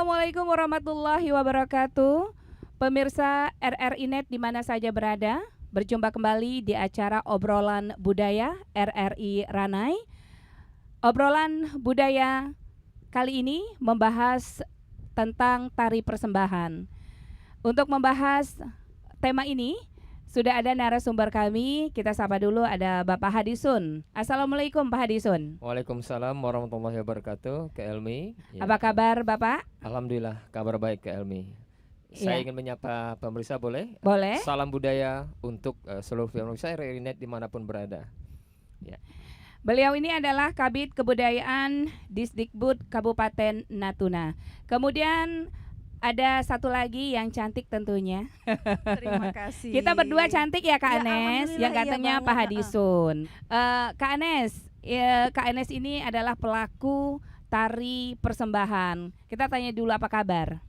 Assalamualaikum warahmatullahi wabarakatuh. Pemirsa RRI Net di mana saja berada, berjumpa kembali di acara Obrolan Budaya RRI Ranai. Obrolan budaya kali ini membahas tentang tari persembahan. Untuk membahas tema ini sudah ada narasumber kami. Kita sapa dulu, ada Bapak Hadisun. Assalamualaikum Pak Hadisun. Waalaikumsalam warahmatullahi wabarakatuh, Kak Elmi. Apa kabar Bapak? Alhamdulillah, kabar baik Kak Elmi. Saya ingin menyapa pemirsa, boleh? Boleh. Salam budaya untuk seluruh pemirsa RRI Net dimanapun berada. Ya. Beliau ini adalah Kabid Kebudayaan Disdikbud Kabupaten Natuna. Kemudian ada satu lagi yang cantik tentunya. Terima kasih. Kita berdua cantik ya Kak Ya, Anes, yang katanya iya Pak banget. Hadisun. Kak Anes, Kak Anes ini adalah pelaku tari persembahan. Kita tanya dulu apa kabar?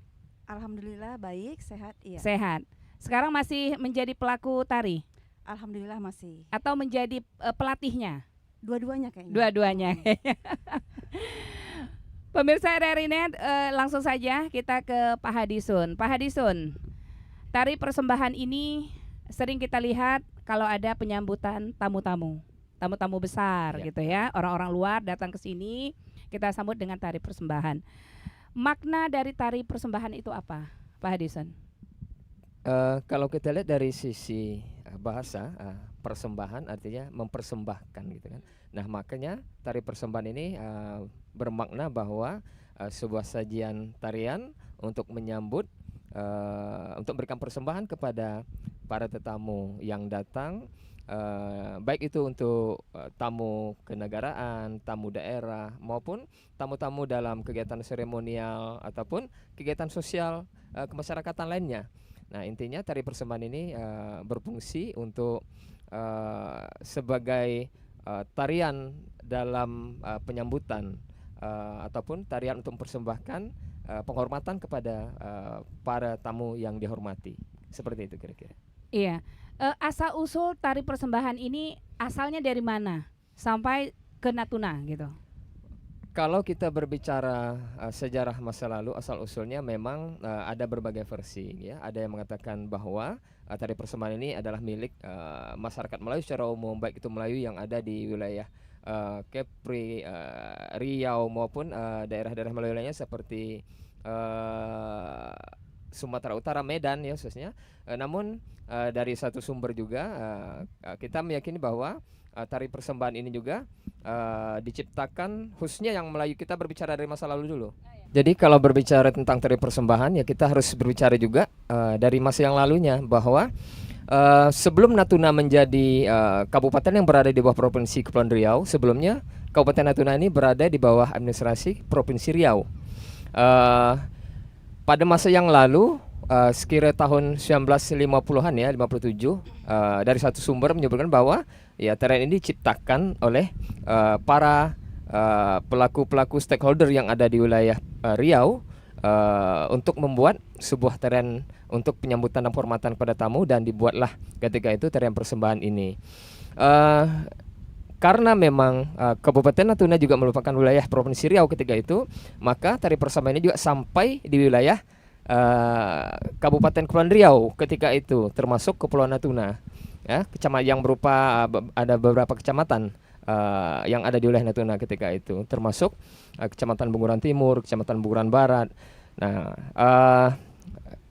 Alhamdulillah baik, sehat, iya. Sehat. Sekarang masih menjadi pelaku tari Alhamdulillah masih. atau menjadi pelatihnya? Dua-duanya kayaknya. Dua-duanya. Pemirsa RRI Net, langsung saja kita ke Pak Hadisun. Pak Hadisun, tari persembahan ini sering kita lihat kalau ada penyambutan tamu-tamu besar Ya. gitu ya. Orang-orang luar datang ke sini, kita sambut dengan tari persembahan. Makna dari tari persembahan itu apa, Pak Hadisun? Kalau kita lihat dari sisi bahasa, persembahan artinya mempersembahkan gitu kan. Nah, makanya tari persembahan ini bermakna bahwa sebuah sajian tarian untuk menyambut, untuk memberikan persembahan kepada para tetamu yang datang, baik itu untuk tamu kenegaraan, tamu daerah, maupun tamu-tamu dalam kegiatan seremonial ataupun kegiatan sosial kemasyarakatan lainnya. Nah, intinya tari persembahan ini berfungsi untuk sebagai tarian dalam penyambutan ataupun tarian untuk mempersembahkan penghormatan kepada para tamu yang dihormati. Seperti itu kira-kira. Iya, asal usul tari persembahan ini asalnya dari mana sampai ke Natuna gitu? Kalau kita berbicara sejarah masa lalu, asal usulnya memang ada berbagai versi ya. Ada yang mengatakan bahwa tari persembahan ini adalah milik masyarakat Melayu secara umum, baik itu Melayu yang ada di wilayah Kepri, Riau maupun daerah-daerah Melayu lainnya seperti Sumatera Utara, Medan ya khususnya. Namun dari satu sumber juga kita meyakini bahwa tari persembahan ini juga diciptakan khususnya yang Melayu. Kita berbicara dari masa lalu dulu. Jadi kalau berbicara tentang tari persembahan ya kita harus berbicara juga dari masa yang lalunya, bahwa sebelum Natuna menjadi kabupaten yang berada di bawah Provinsi Kepulauan Riau, sebelumnya Kabupaten Natuna ini berada di bawah administrasi Provinsi Riau. Pada masa yang lalu, sekira tahun 1950-an ya, 57, dari satu sumber menyebutkan bahwa ya tarian ini diciptakan oleh para pelaku-pelaku stakeholder yang ada di wilayah Riau untuk membuat sebuah tarian untuk penyambutan dan penghormatan kepada tamu, dan dibuatlah ketika itu tarian persembahan ini. Karena memang Kabupaten Natuna juga merupakan wilayah Provinsi Riau ketika itu, maka tari persembahan ini juga sampai di wilayah Kabupaten Kepulauan Riau ketika itu, termasuk Kepulauan Natuna ya, kecamatan yang berupa ada beberapa kecamatan yang ada di wilayah Natuna ketika itu, termasuk Kecamatan Bunguran Timur, Kecamatan Bunguran Barat. Nah,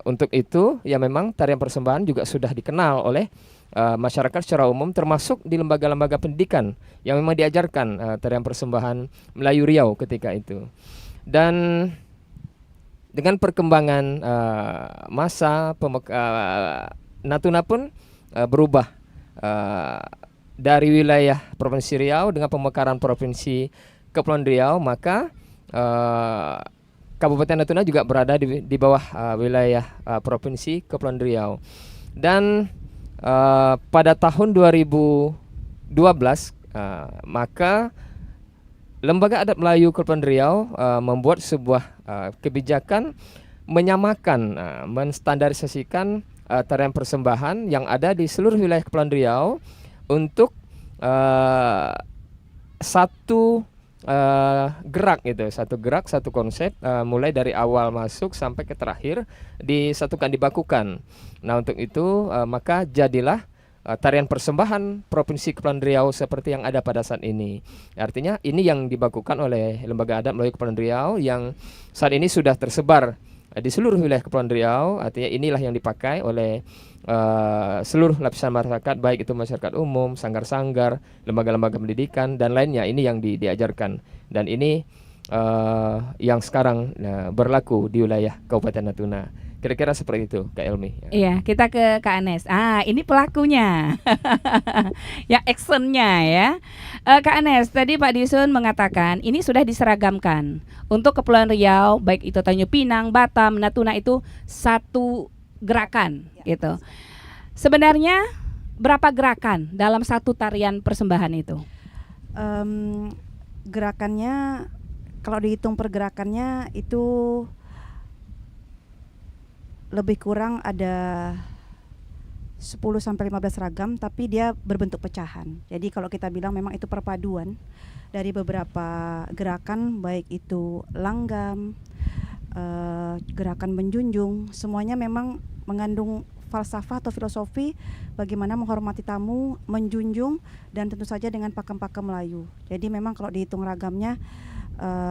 untuk itu ya memang tarian persembahan juga sudah dikenal oleh masyarakat secara umum, termasuk di lembaga-lembaga pendidikan yang memang diajarkan tarian persembahan Melayu Riau ketika itu. Dan dengan perkembangan masa, Natuna pun berubah dari wilayah Provinsi Riau dengan pemekaran Provinsi Kepulauan Riau, maka Kabupaten Natuna juga berada di bawah wilayah Provinsi Kepulauan Riau. Dan pada tahun 2012 maka Lembaga Adat Melayu Kepulauan Riau membuat sebuah kebijakan menyamakan, menstandarisasikan tarian persembahan yang ada di seluruh wilayah Kepulauan Riau untuk satu gerak gitu, satu gerak, satu konsep, mulai dari awal masuk sampai ke terakhir disatukan, dibakukan. Nah untuk itu maka jadilah tarian persembahan Provinsi Kepulauan Riau seperti yang ada pada saat ini. Artinya ini yang dibakukan oleh Lembaga Adat melalui Kepulauan Riau yang saat ini sudah tersebar di seluruh wilayah Kepulauan Riau. Artinya inilah yang dipakai oleh seluruh lapisan masyarakat, baik itu masyarakat umum, sanggar-sanggar, lembaga-lembaga pendidikan dan lainnya. Ini yang diajarkan dan ini yang sekarang berlaku di wilayah Kabupaten Natuna. Kira-kira seperti itu, Kak Elmi. Iya, kita ke Kak Anes. Ini pelakunya, yang actionnya ya. Kak Anes, tadi Pak Disun mengatakan ini sudah diseragamkan untuk Kepulauan Riau, baik itu Tanjung Pinang, Batam, Natuna itu satu gerakan gitu. Sebenarnya berapa gerakan dalam satu tarian persembahan itu? Gerakannya, kalau dihitung pergerakannya itu lebih kurang ada 10-15 ragam, tapi dia berbentuk pecahan. Jadi kalau kita bilang memang itu perpaduan dari beberapa gerakan, baik itu langgam, gerakan menjunjung, semuanya memang mengandung falsafah atau filosofi bagaimana menghormati tamu, menjunjung, dan tentu saja dengan pakem-pakem Melayu. Jadi memang kalau dihitung ragamnya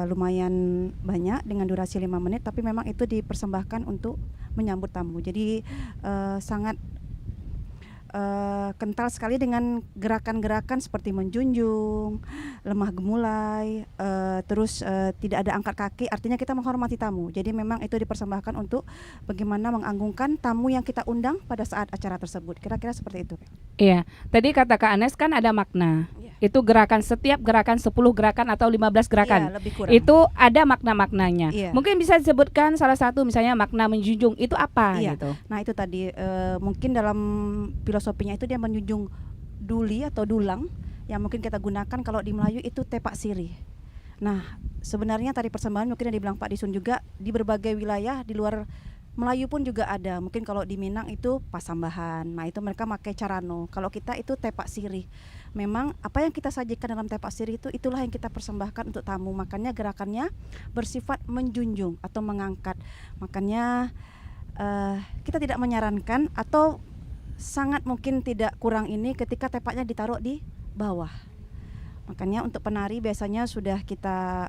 lumayan banyak dengan durasi 5 menit, tapi memang itu dipersembahkan untuk menyambut tamu. Jadi sangat kental sekali dengan gerakan-gerakan seperti menjunjung, lemah gemulai, terus tidak ada angkat kaki, artinya kita menghormati tamu. Jadi memang itu dipersembahkan untuk bagaimana mengagungkan tamu yang kita undang pada saat acara tersebut. Kira-kira seperti itu. Iya, tadi kata Kak Anes kan ada makna. Itu gerakan, setiap gerakan 10 gerakan atau 15 gerakan. Iya, lebih kurang. Itu ada makna-maknanya. Iya. Mungkin bisa disebutkan salah satu misalnya makna menjunjung itu apa gitu. Nah itu tadi mungkin dalam filosofinya itu dia menjunjung duli atau dulang yang mungkin kita gunakan kalau di Melayu itu tepak sirih. Nah sebenarnya tari persembahan mungkin yang dibilang Pak Disun juga di berbagai wilayah di luar Melayu pun juga ada. Mungkin kalau di Minang itu pasambahan. Nah itu mereka pakai carano. Kalau kita itu tepak sirih. Memang apa yang kita sajikan dalam tepak sirih itu itulah yang kita persembahkan untuk tamu. Makanya gerakannya bersifat menjunjung atau mengangkat. Makanya kita tidak menyarankan atau sangat mungkin tidak kurang ini ketika tepaknya ditaruh di bawah. Makanya untuk penari biasanya sudah kita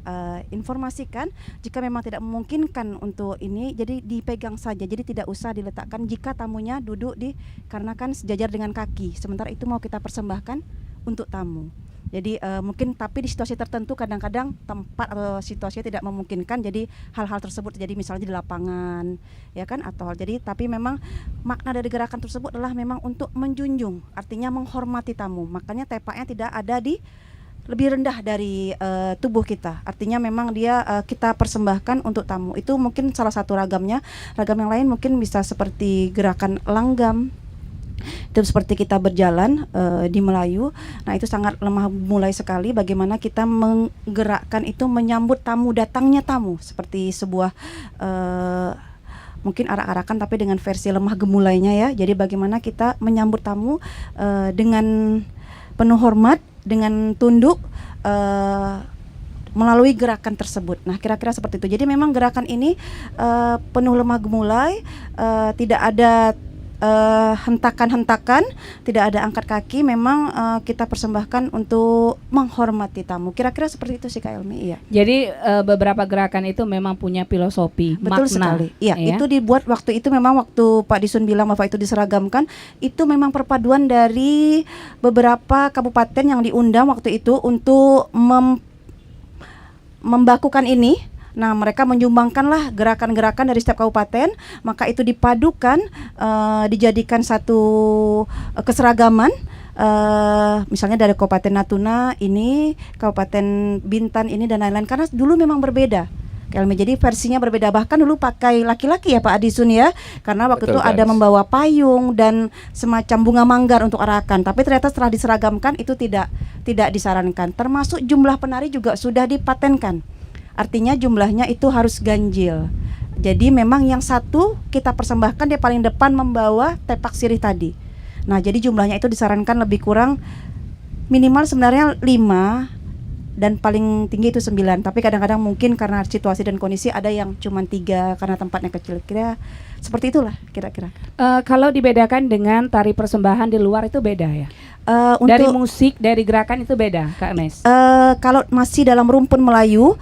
informasikan jika memang tidak memungkinkan untuk ini, jadi dipegang saja, jadi tidak usah diletakkan jika tamunya duduk dikarenakan sejajar dengan kaki. Sementara itu mau kita persembahkan untuk tamu. Jadi mungkin tapi di situasi tertentu kadang-kadang tempat atau situasinya tidak memungkinkan, jadi hal-hal tersebut terjadi misalnya di lapangan, ya kan, atau jadi tapi memang makna dari gerakan tersebut adalah memang untuk menjunjung, artinya menghormati tamu. Makanya tepaknya tidak ada di lebih rendah dari tubuh kita. Artinya memang dia kita persembahkan untuk tamu. Itu mungkin salah satu ragamnya. Ragam yang lain mungkin bisa seperti gerakan langgam. Itu seperti kita berjalan di Melayu. Nah, itu sangat lemah mulai sekali bagaimana kita menggerakkan itu menyambut tamu, datangnya tamu seperti sebuah mungkin arak-arakan tapi dengan versi lemah gemulainya ya. Jadi bagaimana kita menyambut tamu dengan penuh hormat, dengan tunduk melalui gerakan tersebut. Nah, kira-kira seperti itu. Jadi memang gerakan ini penuh lemah gemulai, tidak ada hentakan-hentakan, tidak ada angkat kaki. Memang kita persembahkan untuk menghormati tamu. Kira-kira seperti itu sih Kak Elmi. Iya. Jadi beberapa gerakan itu memang punya filosofi, betul makna. Sekali. Iya, ya? Itu dibuat waktu itu memang waktu Pak Disun bilang bahwa itu diseragamkan, itu memang perpaduan dari beberapa kabupaten yang diundang waktu itu untuk membakukan ini. Nah, mereka menyumbangkanlah gerakan-gerakan dari setiap kabupaten, maka itu dipadukan, dijadikan satu keseragaman. Misalnya dari Kabupaten Natuna ini, Kabupaten Bintan ini dan lain-lain, karena dulu memang berbeda. Jadi versinya berbeda, bahkan dulu pakai laki-laki ya Pak Adisun ya, karena waktu itu ada membawa payung dan semacam bunga manggar untuk arakan. Tapi ternyata setelah diseragamkan itu tidak disarankan. Termasuk jumlah penari juga sudah dipatenkan. Artinya jumlahnya itu harus ganjil. Jadi memang yang satu kita persembahkan dia paling depan membawa tepak sirih tadi. Nah, jadi jumlahnya itu disarankan lebih kurang minimal sebenarnya 5 dan paling tinggi itu 9. Tapi kadang-kadang mungkin karena situasi dan kondisi ada yang cuma 3 karena tempatnya kecil. Kira seperti itulah kira-kira. Kalau dibedakan dengan tari persembahan di luar itu beda ya? Dari musik, dari gerakan itu beda, Kak Nes? Kalau masih dalam rumpun Melayu,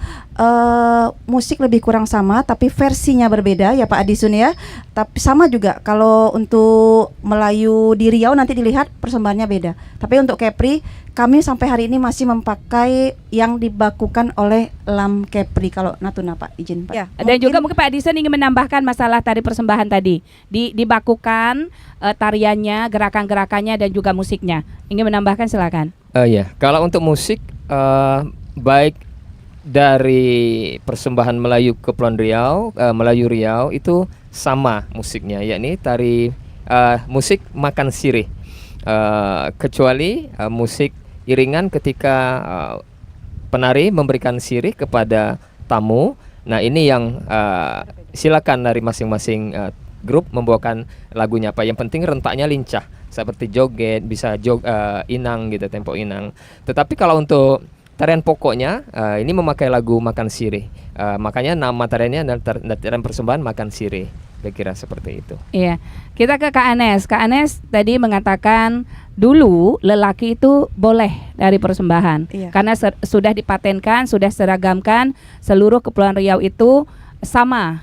musik lebih kurang sama, tapi versinya berbeda ya Pak Adisun ya. Tapi sama juga kalau untuk Melayu di Riau nanti dilihat persembahannya beda. Tapi untuk Kepri kami sampai hari ini masih memakai yang dibakukan oleh Lam Kepri kalau Natuna Pak, izin Pak. Ya, dan juga mungkin Pak Adisun ingin menambahkan masalah tari persembahan tadi, dibakukan tariannya, gerakan-gerakannya dan juga musiknya. Ingin menambahkan silakan. Ya, kalau untuk musik baik dari persembahan Melayu Kepulauan Riau, Melayu Riau itu sama musiknya, yakni tari musik makan sirih, kecuali musik iringan ketika penari memberikan sirih kepada tamu. Nah ini yang silakan dari masing-masing grup membawakan lagunya apa. Yang penting rentaknya lincah seperti joget, bisa inang gitu, tempo inang. Tetapi kalau untuk tarian pokoknya ini memakai lagu makan sirih. Makanya nama tariannya adalah tarian persembahan makan sirih. Kira-kira seperti itu. Iya. Kita ke Kak Anes. Kak Anes tadi mengatakan dulu lelaki itu boleh dari persembahan. Iya. Karena sudah dipatenkan, sudah seragamkan seluruh Kepulauan Riau itu sama.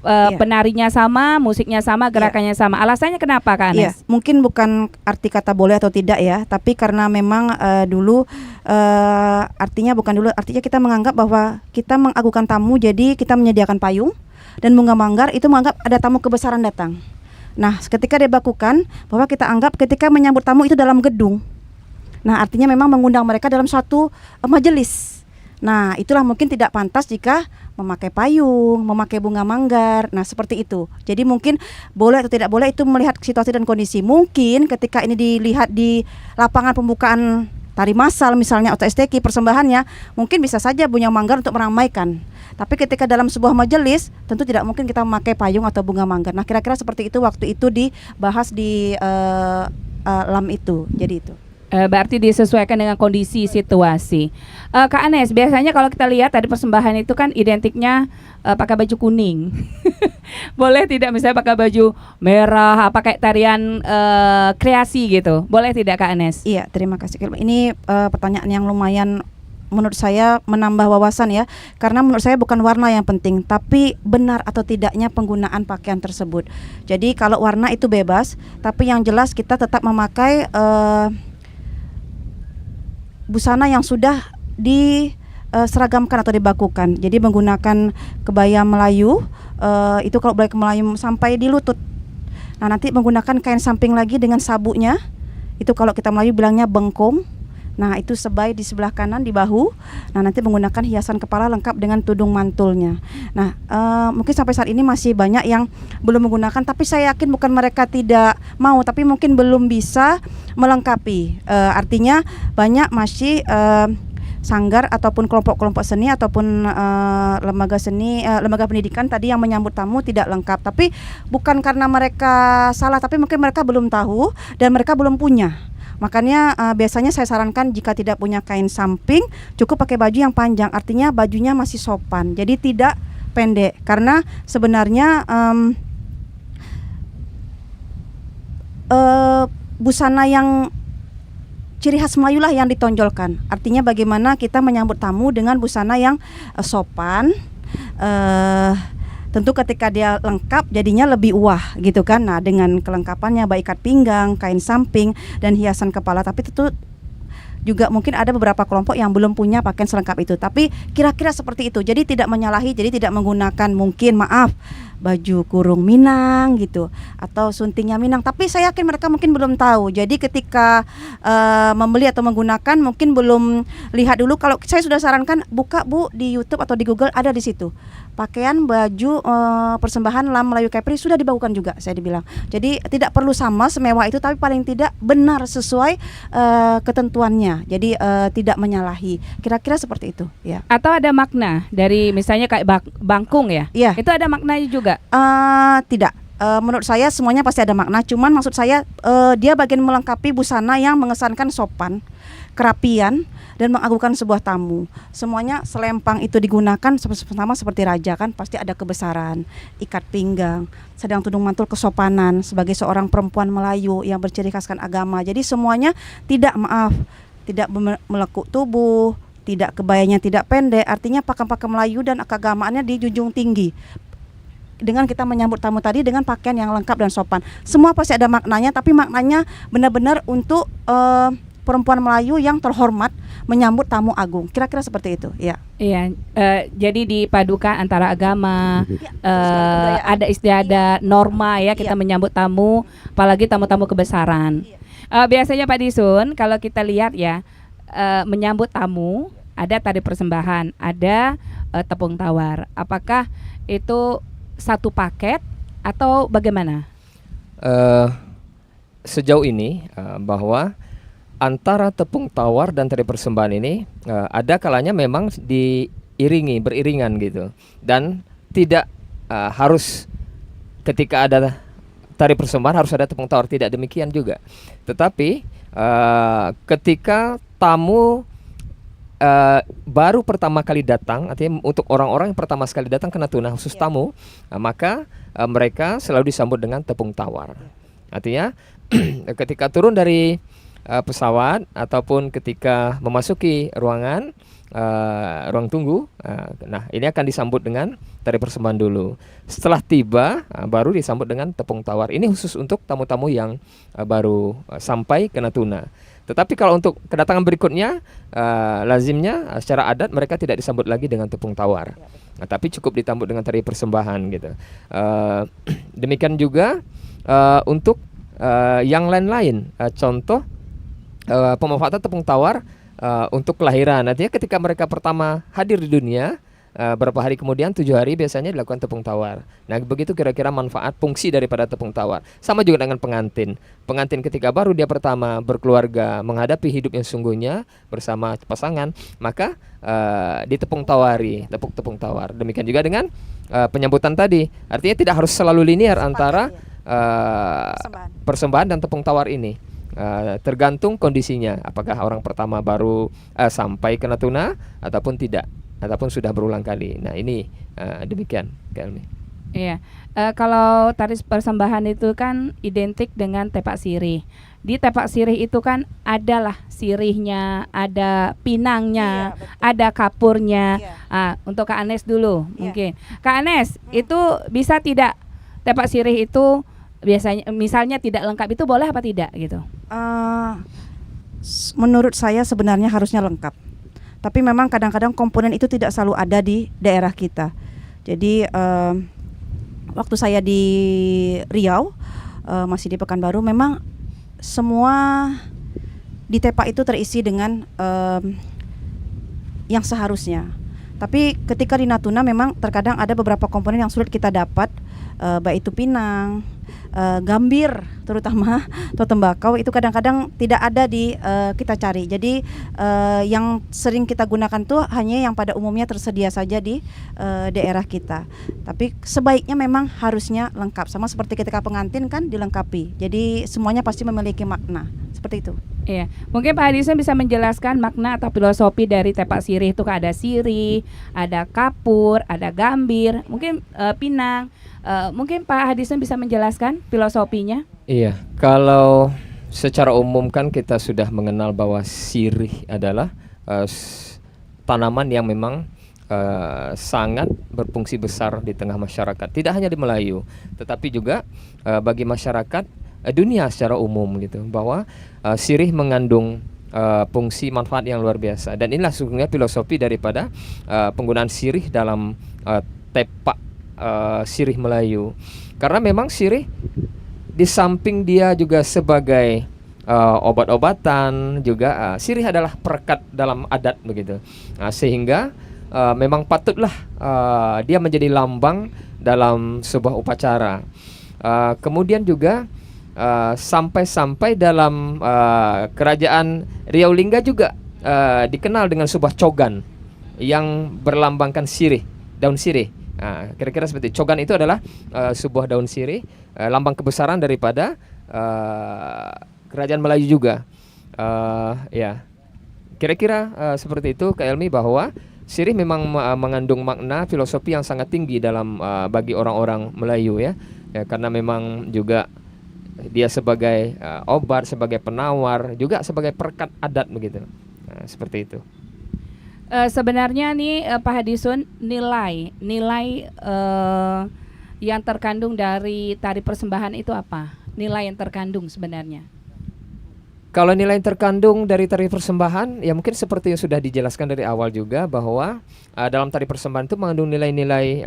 Iya. Penarinya sama, musiknya sama, gerakannya sama. Alasannya kenapa Kak Anes? Iya, mungkin bukan arti kata boleh atau tidak ya, tapi karena memang dulu artinya kita menganggap bahwa kita mengagukan tamu, jadi kita menyediakan payung dan bunga manggar itu menganggap ada tamu kebesaran datang. Nah, ketika dibakukan bahwa kita anggap ketika menyambut tamu itu dalam gedung. Nah, artinya memang mengundang mereka dalam suatu majelis. Nah, itulah mungkin tidak pantas jika memakai payung, memakai bunga manggar. Nah, seperti itu. Jadi mungkin boleh atau tidak boleh itu melihat situasi dan kondisi. Mungkin ketika ini dilihat di lapangan pembukaan tari massal misalnya atau STQ persembahannya, mungkin bisa saja bunga manggar untuk meramaikan. Tapi ketika dalam sebuah majelis tentu tidak mungkin kita memakai payung atau bunga manggar. Nah, kira-kira seperti itu waktu itu dibahas di LAM itu. Jadi itu. Berarti disesuaikan dengan kondisi situasi. Kak Anes, biasanya kalau kita lihat tadi persembahan itu kan identiknya pakai baju kuning. Boleh tidak misalnya pakai baju merah, pakai tarian kreasi gitu. Boleh tidak Kak Anes? Iya, terima kasih. Ini pertanyaan yang lumayan menurut saya menambah wawasan ya. Karena menurut saya bukan warna yang penting, tapi benar atau tidaknya penggunaan pakaian tersebut. Jadi kalau warna itu bebas, tapi yang jelas kita tetap memakai busana yang sudah diseragamkan atau dibakukan. Jadi menggunakan kebaya Melayu, itu kalau kebaya Melayu sampai di lutut. Nah, nanti menggunakan kain samping lagi dengan sabuknya. Itu kalau kita Melayu bilangnya bengkong. Nah, itu sebai di sebelah kanan di bahu. Nah, nanti menggunakan hiasan kepala lengkap dengan tudung mantulnya. Nah, mungkin sampai saat ini masih banyak yang belum menggunakan, tapi saya yakin bukan mereka tidak mau, tapi mungkin belum bisa melengkapi. Artinya banyak masih sanggar ataupun kelompok-kelompok seni ataupun lembaga seni, lembaga pendidikan tadi yang menyambut tamu tidak lengkap. Tapi bukan karena mereka salah, tapi mungkin mereka belum tahu dan mereka belum punya. Makanya biasanya saya sarankan jika tidak punya kain samping, cukup pakai baju yang panjang. Artinya bajunya masih sopan, jadi tidak pendek. Karena sebenarnya busana yang ciri khas Melayu lah yang ditonjolkan. Artinya bagaimana kita menyambut tamu dengan busana yang sopan. Tentu ketika dia lengkap jadinya lebih wah gitu kan. Nah, dengan kelengkapannya baik ikat pinggang, kain samping dan hiasan kepala. Tapi tentu juga mungkin ada beberapa kelompok yang belum punya pakaian selengkap itu. Tapi kira-kira seperti itu. Jadi tidak menyalahi, jadi tidak menggunakan mungkin baju kurung Minang gitu atau suntingnya Minang, tapi saya yakin mereka mungkin belum tahu. Jadi ketika membeli atau menggunakan mungkin belum lihat dulu. Kalau saya sudah sarankan buka Bu di YouTube atau di Google, ada di situ pakaian baju persembahan LAM Melayu Kepri sudah dibakukan juga, saya dibilang. Jadi tidak perlu sama semewah itu, tapi paling tidak benar sesuai ketentuannya. Jadi tidak menyalahi. Kira-kira seperti itu ya. Atau ada makna dari misalnya kayak bangkung ya? Iya. Itu ada maknanya juga? Tidak. menurut saya semuanya pasti ada makna. Cuman maksud saya dia bagian melengkapi busana yang mengesankan sopan, kerapian, dan mengagungkan sebuah tamu. Semuanya selempang itu digunakan sama seperti raja kan, pasti ada kebesaran, ikat pinggang, sedang tudung mantul kesopanan sebagai seorang perempuan Melayu yang berciri khaskan agama. Jadi semuanya tidak melekuk tubuh, tidak kebayanya tidak pendek, artinya pakaian-pakaian Melayu dan keagamaannya dijunjung tinggi. Dengan kita menyambut tamu tadi dengan pakaian yang lengkap dan sopan. Semua pasti ada maknanya, tapi maknanya benar-benar untuk perempuan Melayu yang terhormat menyambut tamu agung. Kira-kira seperti itu, ya. Iya, jadi dipadukan antara agama, ada istiadat, norma ya kita menyambut tamu, apalagi tamu-tamu kebesaran. Biasanya Pak Disun, kalau kita lihat ya, menyambut tamu ada tari persembahan, ada tepung tawar. Apakah itu satu paket atau bagaimana? Sejauh ini bahwa antara tepung tawar dan tari persembahan ini ada kalanya memang beriringan gitu, dan tidak harus ketika ada tari persembahan harus ada tepung tawar, tidak demikian juga. Tetapi ketika tamu baru pertama kali datang, artinya untuk orang-orang yang pertama sekali datang ke Natuna khusus tamu, maka mereka selalu disambut dengan tepung tawar. Artinya ketika turun dari pesawat ataupun ketika memasuki ruang tunggu, nah ini akan disambut dengan tari persembahan dulu. Setelah tiba baru disambut dengan tepung tawar. Ini khusus untuk tamu-tamu yang baru sampai ke Natuna. Tetapi kalau untuk kedatangan berikutnya, lazimnya secara adat mereka tidak disambut lagi dengan tepung tawar, tapi cukup disambut dengan tari persembahan gitu. Demikian juga untuk yang lain-lain, contoh pemanfaatan tepung tawar untuk kelahiran. Artinya ketika mereka pertama hadir di dunia, berapa hari kemudian, 7 hari biasanya dilakukan tepung tawar. Nah begitu kira-kira manfaat fungsi daripada tepung tawar. Sama juga dengan pengantin. Pengantin ketika baru dia pertama berkeluarga, menghadapi hidup yang sungguhnya bersama pasangan, maka ditepung tawari, tepung tawar. Demikian juga dengan penyambutan tadi. Artinya tidak harus selalu linear antara persembahan dan tepung tawar ini. Tergantung kondisinya, apakah orang pertama baru sampai ke Natuna ataupun tidak, ataupun sudah berulang kali. Nah ini demikian, Kak. Iya, kalau tari persembahan itu kan identik dengan tepak sirih. Di tepak sirih itu kan adalah sirihnya, ada pinangnya, ada kapurnya. Untuk Kak Anes dulu mungkin. Kak Anes, itu bisa tidak tepak sirih itu biasanya misalnya tidak lengkap, itu boleh apa tidak gitu? Menurut saya sebenarnya harusnya lengkap. Tapi memang kadang-kadang komponen itu tidak selalu ada di daerah kita. Jadi waktu saya di Riau, masih di Pekanbaru, memang semua di tepak itu terisi dengan yang seharusnya. Tapi ketika di Natuna memang terkadang ada beberapa komponen yang sulit kita dapat, baik itu pinang, gambir terutama, atau tembakau, itu kadang-kadang tidak ada di kita cari. Jadi yang sering kita gunakan tuh hanya yang pada umumnya tersedia saja di daerah kita. Tapi sebaiknya memang harusnya lengkap, sama seperti ketika pengantin kan dilengkapi. Jadi semuanya pasti memiliki makna, seperti itu. Iya, mungkin Pak Hadison bisa menjelaskan makna atau filosofi dari tepak sirih itu. Ada sirih, ada kapur, ada gambir, mungkin pinang. Mungkin Pak Hadison bisa menjelaskan filosofinya. Iya, kalau secara umum kan kita sudah mengenal bahwa sirih adalah tanaman yang memang sangat berfungsi besar di tengah masyarakat. Tidak hanya di Melayu, tetapi juga bagi masyarakat dunia secara umum gitu, bahwa sirih mengandung fungsi manfaat yang luar biasa. Dan inilah sesungguhnya filosofi daripada penggunaan sirih dalam tepak sirih Melayu. Karena memang sirih di samping dia juga sebagai obat-obatan, juga sirih adalah perekat dalam adat begitu. Sehingga memang patutlah dia menjadi lambang dalam sebuah upacara. Kemudian juga sampai dalam kerajaan Riau Lingga juga dikenal dengan sebuah cogan yang berlambangkan sirih, daun sirih. Kira-kira seperti itu. Cogan itu adalah sebuah daun sirih, lambang kebesaran daripada kerajaan Melayu juga. Ya, kira-kira seperti itu Kak Elmi, bahwa sirih memang mengandung makna filosofi yang sangat tinggi dalam bagi orang-orang Melayu ya, karena memang juga dia sebagai obat, sebagai penawar, juga sebagai perekat adat begitu. Seperti itu. Sebenarnya nih Pak Hadisun, nilai yang terkandung dari tari persembahan itu apa? Nilai yang terkandung sebenarnya. Kalau nilai yang terkandung dari tari persembahan, ya mungkin seperti yang sudah dijelaskan dari awal juga, bahwa dalam tari persembahan itu mengandung nilai-nilai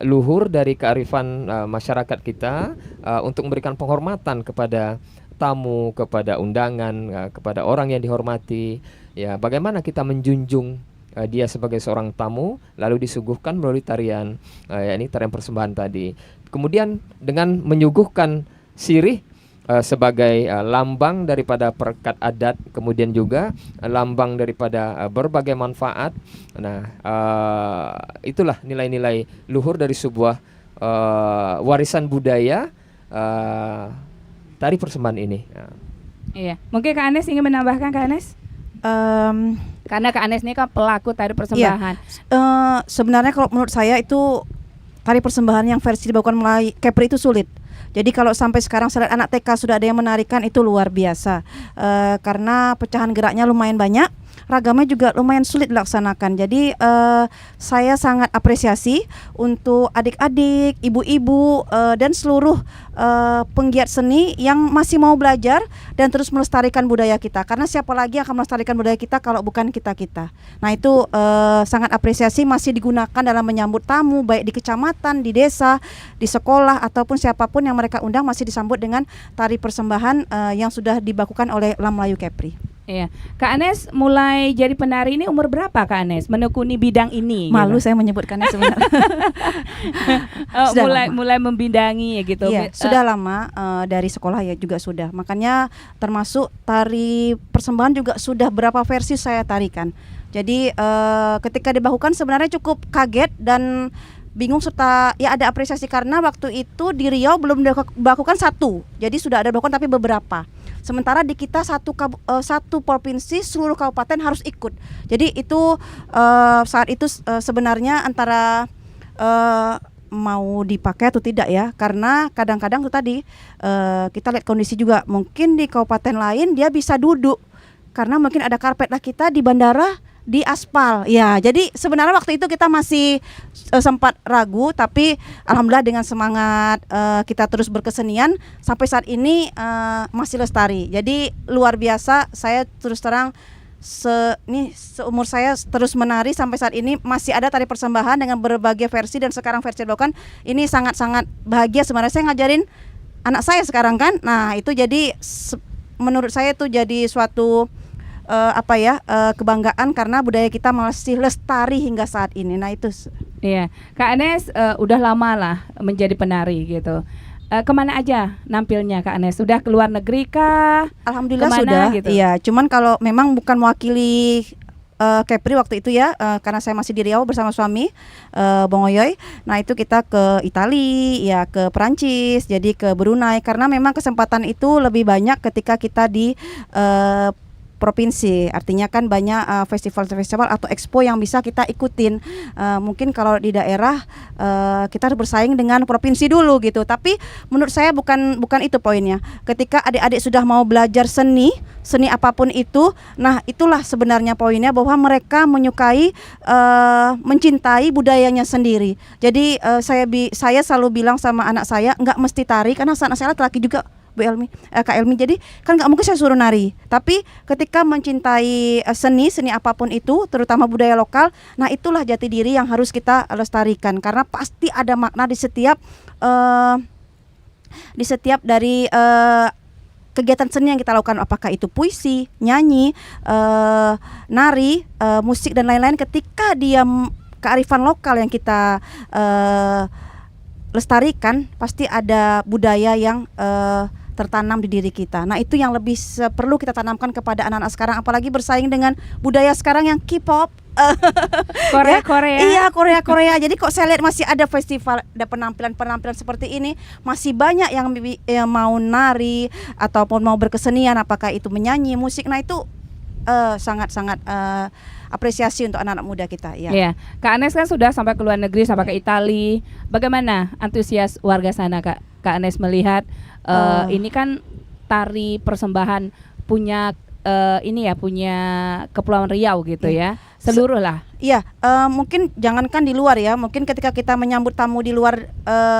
luhur dari kearifan masyarakat kita, untuk memberikan penghormatan kepada tamu, kepada undangan, kepada orang yang dihormati. Ya, bagaimana kita menjunjung dia sebagai seorang tamu, lalu disuguhkan melalui tarian, yakni tarian persembahan tadi. Kemudian dengan menyuguhkan sirih sebagai lambang daripada perekat adat, kemudian juga lambang daripada berbagai manfaat. Nah, itulah nilai-nilai luhur dari sebuah warisan budaya tari persembahan ini. Iya, mungkin Kak Anes ingin menambahkan, Kak Anes? Karena Kak Anes ini kan pelaku tari persembahan. Sebenarnya kalau menurut saya itu tari persembahan yang versi dibawakan melalui Kepri itu sulit. Jadi kalau sampai sekarang saya lihat anak TK sudah ada yang menarikan, itu luar biasa. Karena pecahan geraknya lumayan banyak, ragamnya juga lumayan sulit dilaksanakan. Jadi saya sangat apresiasi untuk adik-adik, ibu-ibu, dan seluruh penggiat seni yang masih mau belajar dan terus melestarikan budaya kita. Karena siapa lagi yang akan melestarikan budaya kita kalau bukan kita-kita. Nah itu sangat apresiasi, masih digunakan dalam menyambut tamu, baik di kecamatan, di desa, di sekolah, ataupun siapapun yang mereka undang masih disambut dengan tari persembahan yang sudah dibakukan oleh Lam Melayu Kepri. Iya, Kak Anes mulai jadi penari ini umur berapa Kak Anes menekuni bidang ini? Malu gitu? saya menyebutkannya sebenarnya. mulai membidangi ya gitu. Iya, sudah lama, dari sekolah ya juga sudah. Makanya termasuk tari persembahan juga sudah berapa versi saya tarikan. Jadi ketika dibakukan sebenarnya cukup kaget dan bingung, serta ya ada apresiasi karena waktu itu di Riau belum dilakukan satu. Jadi sudah ada dilakukan tapi beberapa. Sementara di kita satu provinsi seluruh kabupaten harus ikut. Jadi itu saat itu sebenarnya antara mau dipakai atau tidak ya, karena kadang-kadang tuh tadi kita lihat kondisi juga, mungkin di kabupaten lain dia bisa duduk karena mungkin ada karpet, lah kita di bandara di aspal ya. Jadi sebenarnya waktu itu kita masih sempat ragu, tapi alhamdulillah dengan semangat kita terus berkesenian sampai saat ini masih lestari. Jadi luar biasa, saya terus terang seumur saya terus menari sampai saat ini masih ada tari persembahan dengan berbagai versi, dan sekarang versi dilakukan ini sangat-sangat bahagia sebenarnya. Saya ngajarin anak saya sekarang kan. Nah, itu jadi menurut saya itu jadi suatu kebanggaan karena budaya kita masih lestari hingga saat ini. Nah itu. Iya, Kak Anes udah lama lah menjadi penari gitu. Kemana aja nampilnya Kak Anes? Sudah ke luar negeri kah? Alhamdulillah kemana, sudah. Gitu? Iya, cuman kalau memang bukan mewakili Kepri waktu itu ya, karena saya masih di Riau bersama suami Bong Oyoy. Nah itu kita ke Italia, ya ke Perancis, jadi ke Brunei, karena memang kesempatan itu lebih banyak ketika kita di provinsi, artinya kan banyak festival-festival atau expo yang bisa kita ikutin. Mungkin kalau di daerah kita harus bersaing dengan provinsi dulu gitu. Tapi menurut saya bukan itu poinnya. Ketika adik-adik sudah mau belajar seni apapun itu, nah itulah sebenarnya poinnya, bahwa mereka menyukai, mencintai budayanya sendiri. Jadi saya selalu bilang sama anak saya, nggak mesti tari, karena anak saya laki-laki juga, Kak Elmi, jadi kan nggak mungkin saya suruh nari. Tapi ketika mencintai seni apapun itu, terutama budaya lokal, nah itulah jati diri yang harus kita lestarikan, karena pasti ada makna di setiap dari kegiatan seni yang kita lakukan, apakah itu puisi, nyanyi, nari, musik dan lain-lain. Ketika dia kearifan lokal yang kita lestarikan, pasti ada budaya yang tertanam di diri kita. Nah itu yang lebih perlu kita tanamkan kepada anak-anak sekarang, apalagi bersaing dengan budaya sekarang yang K-pop. Korea. Iya, Korea. Jadi kok saya lihat masih ada festival, ada penampilan seperti ini, masih banyak yang mau nari ataupun mau berkesenian, apakah itu menyanyi, musik. Nah itu sangat-sangat apresiasi untuk anak-anak muda kita. Ya. Iya. Kak Anes kan sudah sampai ke luar negeri, sampai ke Italia. Bagaimana antusias warga sana, Kak? Kak Anes melihat ini kan tari persembahan punya punya Kepulauan Riau gitu ya. Seluruh lah. Iya, mungkin jangankan di luar ya, mungkin ketika kita menyambut tamu di luar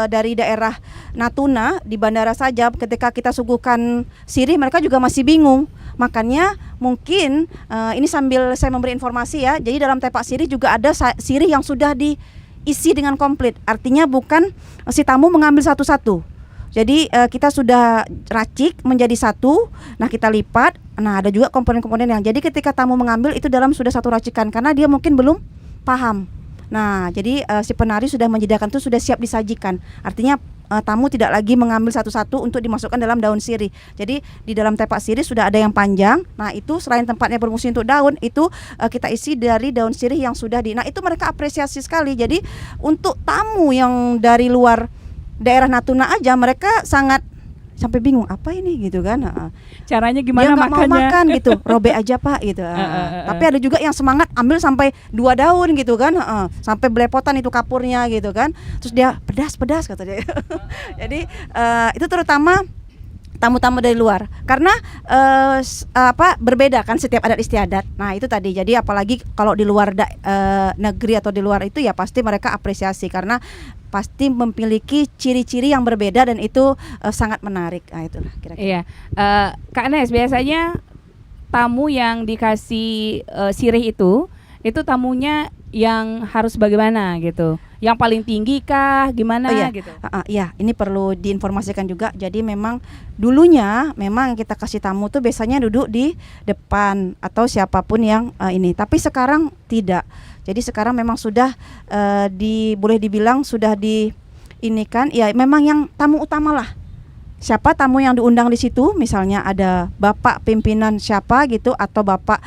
dari daerah Natuna di bandara saja, ketika kita suguhkan sirih mereka juga masih bingung. Makanya mungkin ini sambil saya memberi informasi ya, jadi dalam tepak sirih juga ada sirih yang sudah diisi dengan komplit. Artinya bukan si tamu mengambil satu-satu. Jadi kita sudah racik menjadi satu, nah kita lipat. Nah ada juga komponen-komponen yang jadi ketika tamu mengambil itu dalam sudah satu racikan karena dia mungkin belum paham. Nah jadi si penari sudah menyediakan itu sudah siap disajikan. Artinya tamu tidak lagi mengambil satu-satu untuk dimasukkan dalam daun sirih. Jadi di dalam tepak sirih sudah ada yang panjang. Nah itu selain tempatnya berfungsi untuk daun, itu kita isi dari daun sirih yang sudah Nah itu mereka apresiasi sekali. Jadi untuk tamu yang dari luar daerah Natuna aja mereka sangat sampai bingung apa ini gitu kan. Caranya gimana dia nggak mau makannya? makan gitu, robek aja Pak gitu. Tapi ada juga yang semangat ambil sampai 2 daun gitu kan, sampai belepotan itu kapurnya gitu kan. Terus dia pedas kata dia. Jadi itu terutama tamu-tamu dari luar karena berbeda kan setiap adat istiadat. Nah itu tadi, jadi apalagi kalau di luar negeri atau di luar itu ya pasti mereka apresiasi karena pasti memiliki ciri-ciri yang berbeda dan itu sangat menarik. Nah itulah kira-kira. Iya, Kak Anes, biasanya tamu yang dikasih sirih itu tamunya yang harus bagaimana gitu? Yang paling tinggi kah? Gimana gitu? Iya, ini perlu diinformasikan juga. Jadi memang dulunya memang kita kasih tamu tuh biasanya duduk di depan atau siapapun yang ini. Tapi sekarang tidak. Jadi sekarang memang sudah boleh dibilang sudah ini kan, ya memang yang tamu utama lah. Siapa tamu yang diundang di situ, misalnya ada bapak pimpinan siapa gitu atau bapak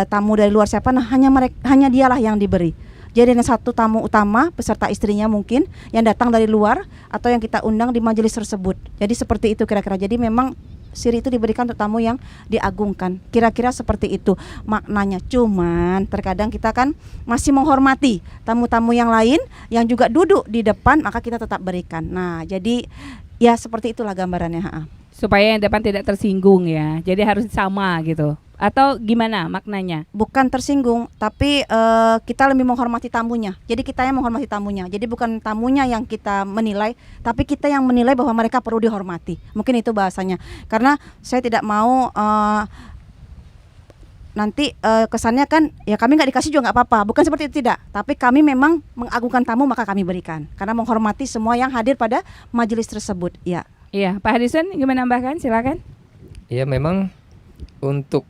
tamu dari luar siapa, nah hanya dialah yang diberi. Jadi ada satu tamu utama beserta istrinya mungkin yang datang dari luar atau yang kita undang di majelis tersebut. Jadi seperti itu kira-kira. Jadi memang sirih itu diberikan untuk tamu yang diagungkan. Kira-kira seperti itu maknanya. Cuman terkadang kita kan masih menghormati tamu-tamu yang lain yang juga duduk di depan, maka kita tetap berikan. Nah, jadi ya seperti itulah gambarannya. Supaya yang depan tidak tersinggung ya. Jadi harus sama gitu. Atau gimana maknanya? Bukan tersinggung, tapi kita lebih menghormati tamunya. Jadi kita yang menghormati tamunya. Jadi bukan tamunya yang kita menilai, tapi kita yang menilai bahwa mereka perlu dihormati. Mungkin itu bahasanya. Karena saya tidak mau nanti kesannya kan ya kami nggak dikasih juga nggak apa-apa. Bukan seperti itu, tidak. Tapi kami memang mengagungkan tamu maka kami berikan. Karena menghormati semua yang hadir pada majelis tersebut. Ya. Iya, Pak Hadison gimana nambahkan? Silakan. Ya memang untuk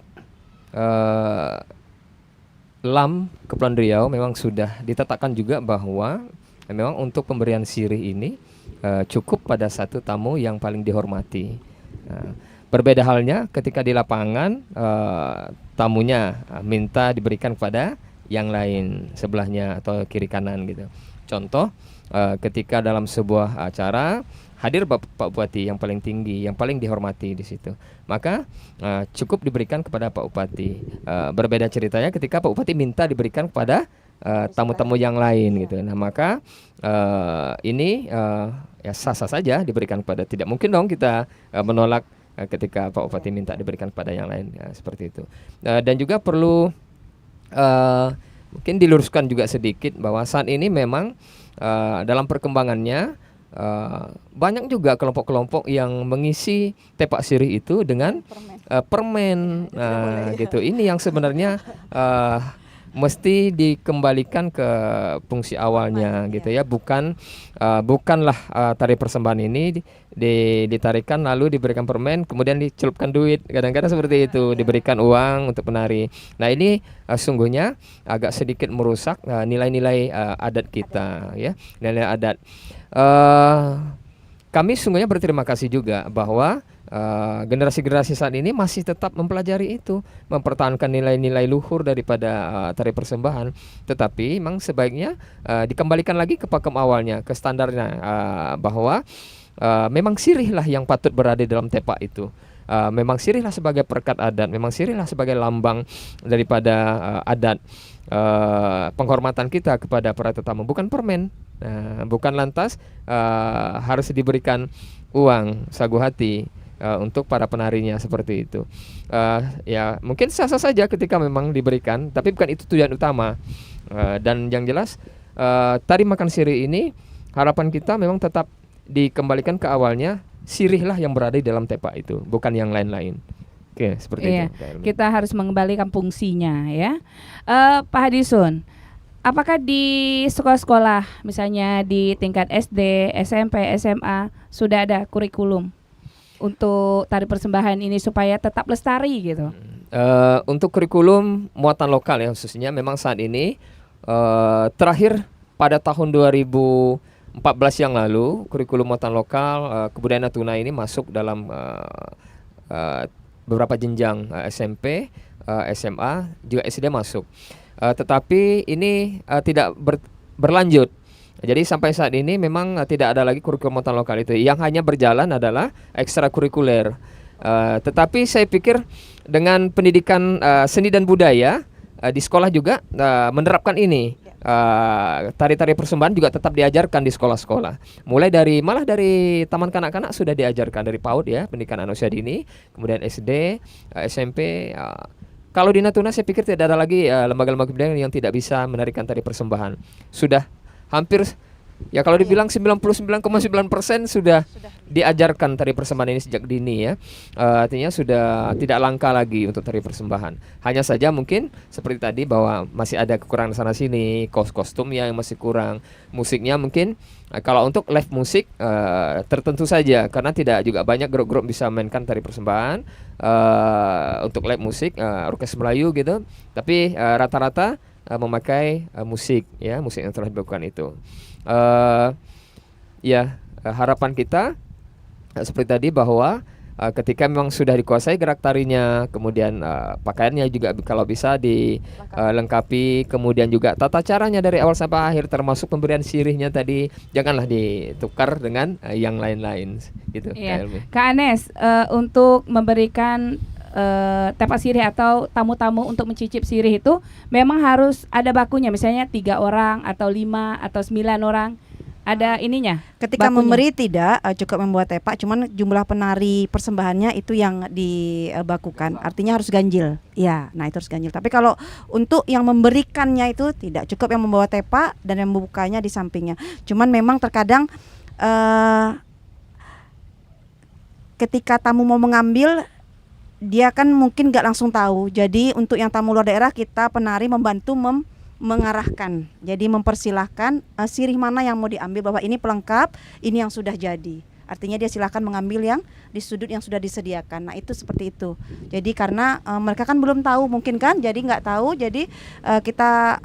LAM Kepulauan Riau memang sudah ditetapkan juga bahwa memang untuk pemberian sirih ini cukup pada satu tamu yang paling dihormati. Berbeda halnya ketika di lapangan tamunya minta diberikan kepada yang lain sebelahnya atau kiri kanan gitu. Contoh ketika dalam sebuah acara hadir Pak Bupati yang paling tinggi, yang paling dihormati di situ, maka cukup diberikan kepada Pak Bupati. Berbeda ceritanya ketika Pak Bupati minta diberikan kepada tamu-tamu yang lain gitu. Nah maka ini ya sah-sah saja diberikan kepada. Tidak mungkin dong kita menolak ketika Pak Bupati minta diberikan kepada yang lain, ya, seperti itu. Dan juga perlu mungkin diluruskan juga sedikit bahwa saat ini memang dalam perkembangannya banyak juga kelompok-kelompok yang mengisi tepak sirih itu dengan permen, gitu. Ini yang sebenarnya mesti dikembalikan ke fungsi awalnya, gitu ya. Bukanlah tari persembahan ini ditarikan lalu diberikan permen kemudian dicelupkan duit. Kadang-kadang seperti itu, diberikan uang untuk penari. Nah ini sungguhnya agak sedikit merusak nilai-nilai adat kita, ya, nilai adat. kami sungguhnya berterima kasih juga bahwa generasi-generasi saat ini masih tetap mempelajari itu, mempertahankan nilai-nilai luhur daripada tari persembahan. Tetapi memang sebaiknya dikembalikan lagi ke pakem awalnya, ke standarnya, bahwa memang sirihlah yang patut berada dalam tepak itu. Memang sirihlah sebagai perekat adat, memang sirihlah sebagai lambang daripada adat, penghormatan kita kepada para tetamu, bukan permen, bukan lantas harus diberikan uang sagu hati untuk para penarinya seperti itu. Ya mungkin sah-sah saja ketika memang diberikan, tapi bukan itu tujuan utama. Dan yang jelas tari makan sirih ini harapan kita memang tetap dikembalikan ke awalnya, sirihlah yang berada di dalam tepak itu, bukan yang lain-lain. Oke, seperti Iya, itu. kita harus mengembalikan fungsinya ya. Pak Hadisun, apakah di sekolah-sekolah, misalnya di tingkat SD, SMP, SMA, sudah ada kurikulum untuk tari persembahan ini supaya tetap lestari gitu? Untuk kurikulum muatan lokal ya khususnya, memang saat ini terakhir pada tahun 2014 yang lalu, kurikulum muatan lokal kebudayaan Natuna ini masuk dalam beberapa jenjang, SMP, SMA, juga SD masuk. Tetapi ini tidak berlanjut. Jadi sampai saat ini memang tidak ada lagi kurikulum muatan lokal itu. Yang hanya berjalan adalah ekstrakurikuler. Tetapi saya pikir dengan pendidikan seni dan budaya di sekolah juga menerapkan ini. Tari-tari persembahan juga tetap diajarkan di sekolah-sekolah. Malah dari taman kanak-kanak sudah diajarkan dari PAUD ya, pendidikan anak usia dini, kemudian SD, SMP. Kalau di Natuna saya pikir tidak ada lagi lembaga-lembaga pendidikan yang tidak bisa menarikan tari persembahan. Sudah hampir ya kalau dibilang 99,9% sudah diajarkan tari persembahan ini sejak dini ya. Artinya sudah tidak langka lagi untuk tari persembahan. Hanya saja mungkin seperti tadi bahwa masih ada kekurangan sana sini, kostumnya yang masih kurang, musiknya mungkin kalau untuk live musik tertentu saja, karena tidak juga banyak grup-grup bisa mainkan tari persembahan untuk live musik, orkes Melayu gitu. Tapi rata-rata memakai musik ya, musik yang telah dilakukan itu. Harapan kita seperti tadi bahwa ketika memang sudah dikuasai gerak tarinya, kemudian pakaiannya juga kalau bisa dilengkapi, kemudian juga tata caranya dari awal sampai akhir, termasuk pemberian sirihnya tadi janganlah ditukar dengan yang lain-lain gitu. Iya. Kak Anes, untuk memberikan tepak sirih atau tamu-tamu untuk mencicip sirih itu memang harus ada bakunya, misalnya 3 orang atau 5 atau 9 orang, ada ininya. Ketika bakunya. memberi tidak cukup membawa tepak, cuman jumlah penari persembahannya itu yang dibakukan, artinya harus ganjil. Ya, nah itu harus ganjil. Tapi kalau untuk yang memberikannya itu tidak cukup yang membawa tepak dan yang membukanya di sampingnya. Cuman memang terkadang ketika tamu mau mengambil, dia kan mungkin nggak langsung tahu. Jadi untuk yang tamu luar daerah, kita penari membantu mengarahkan. Jadi mempersilahkan sirih mana yang mau diambil, bahwa ini pelengkap, ini yang sudah jadi. Artinya dia silahkan mengambil yang di sudut yang sudah disediakan. Nah itu seperti itu. Jadi karena mereka kan belum tahu mungkin kan, jadi nggak tahu. Jadi kita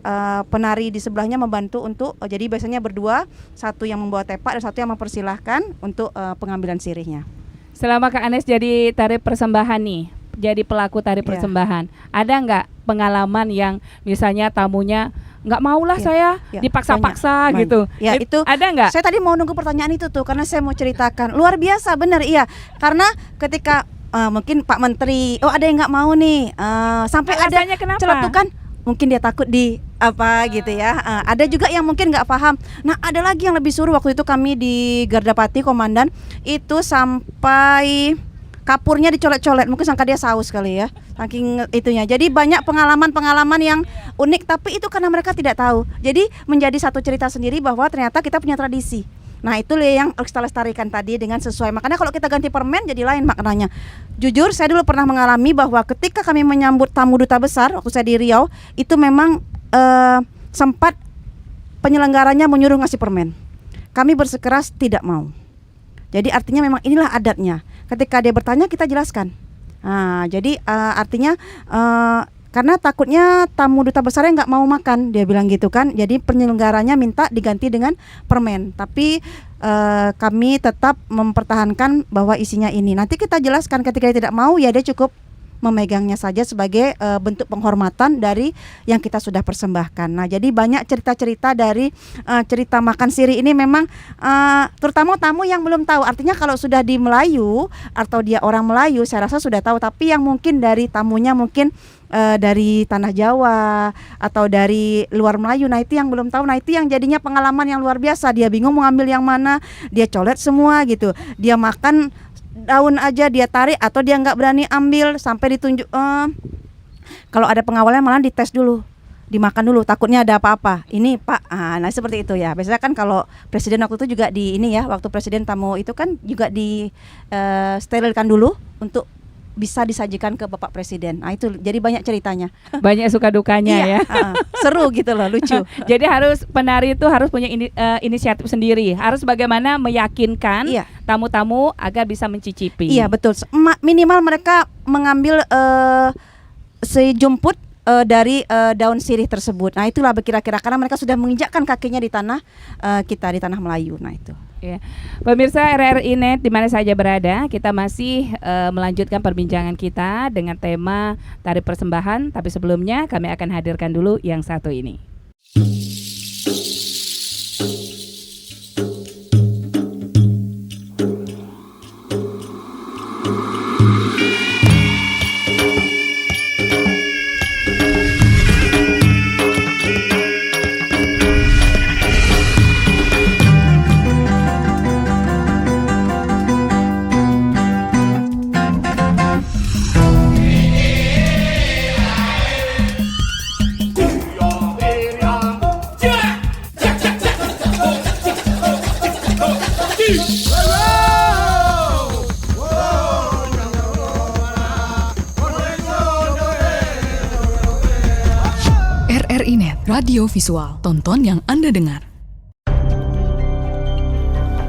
penari di sebelahnya membantu untuk jadi biasanya berdua, satu yang membawa tepak dan satu yang mempersilahkan untuk pengambilan sirihnya. Selama Kak Anes jadi tari persembahan nih, jadi pelaku tari persembahan, ada nggak pengalaman yang misalnya tamunya nggak maulah saya dipaksa-paksa banyak. gitu? Ya itu ada nggak? Saya tadi mau nunggu pertanyaan itu tuh, karena saya mau ceritakan luar biasa benar iya. Karena ketika mungkin Pak Menteri, ada yang nggak mau nih, sampai ada celetukan. Mungkin dia takut di apa gitu ya. Ada juga yang mungkin nggak paham. Nah ada lagi yang lebih suruh, waktu itu kami di Gardapati komandan itu sampai kapurnya dicolet-colet, mungkin sangka dia saus kali ya, saking itunya. Jadi banyak pengalaman-pengalaman yang unik, tapi itu karena mereka tidak tahu. Jadi menjadi satu cerita sendiri bahwa ternyata kita punya tradisi. Nah itu yang harus kita lestarikan tadi dengan sesuai. Makanya kalau kita ganti permen jadi lain maknanya. Jujur saya dulu pernah mengalami bahwa ketika kami menyambut tamu duta besar waktu saya di Riau, itu memang sempat penyelenggaranya menyuruh ngasih permen. Kami bersikeras tidak mau. Jadi artinya memang inilah adatnya. Ketika dia bertanya kita jelaskan. Jadi artinya karena takutnya tamu duta besarnya nggak mau makan, dia bilang gitu kan. Jadi penyelenggaranya minta diganti dengan permen. Tapi kami tetap mempertahankan bahwa isinya ini. Nanti kita jelaskan ketika dia tidak mau, ya dia cukup memegangnya saja sebagai bentuk penghormatan dari yang kita sudah persembahkan. Nah, jadi banyak cerita-cerita dari cerita makan siri ini memang terutama tamu yang belum tahu. Artinya kalau sudah di Melayu atau dia orang Melayu, saya rasa sudah tahu. Tapi yang mungkin dari tamunya mungkin dari tanah Jawa atau dari luar Melayu, nah itu yang belum tahu. Nah itu yang jadinya pengalaman yang luar biasa. Dia bingung mau ambil yang mana, dia colet semua gitu. Dia makan daun aja dia tarik atau dia nggak berani ambil sampai ditunjuk. Kalau ada pengawalnya malah dites dulu, dimakan dulu, takutnya ada apa-apa. Ini Pak, nah seperti itu ya. Biasanya kan kalau presiden waktu itu juga di ini ya, waktu presiden tamu itu kan juga di sterilkan dulu untuk bisa disajikan ke Bapak Presiden. Nah itu jadi banyak ceritanya. Banyak suka dukanya ya. Seru gitu loh, lucu. Jadi harus penari itu harus punya inisiatif sendiri. Harus bagaimana meyakinkan tamu-tamu agar bisa mencicipi. Iya betul. Minimal mereka mengambil sejumput dari daun sirih tersebut. Nah itulah kira-kira karena mereka sudah menginjakkan kakinya di tanah kita, di tanah Melayu. Nah itu. Ya. Pemirsa RRI Net di mana saja berada, kita masih melanjutkan perbincangan kita dengan tema tari persembahan. Tapi sebelumnya kami akan hadirkan dulu yang satu ini. RRI Net, radio visual, tonton yang Anda dengar.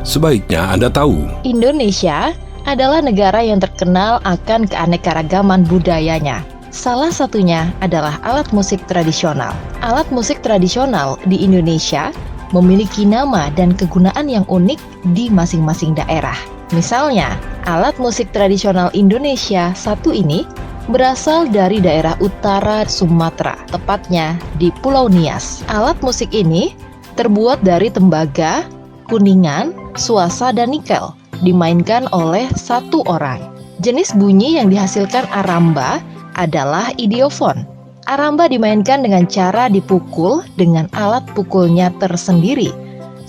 Sebaiknya Anda tahu, Indonesia adalah negara yang terkenal akan keanekaragaman budayanya. Salah satunya adalah alat musik tradisional. Alat musik tradisional di Indonesia memiliki nama dan kegunaan yang unik di masing-masing daerah. Misalnya, alat musik tradisional Indonesia satu ini berasal dari daerah utara Sumatera, tepatnya di Pulau Nias. Alat musik ini terbuat dari tembaga, kuningan, suasa, dan nikel, dimainkan oleh satu orang. Jenis bunyi yang dihasilkan aramba adalah idiofon. Aramba dimainkan dengan cara dipukul dengan alat pukulnya tersendiri,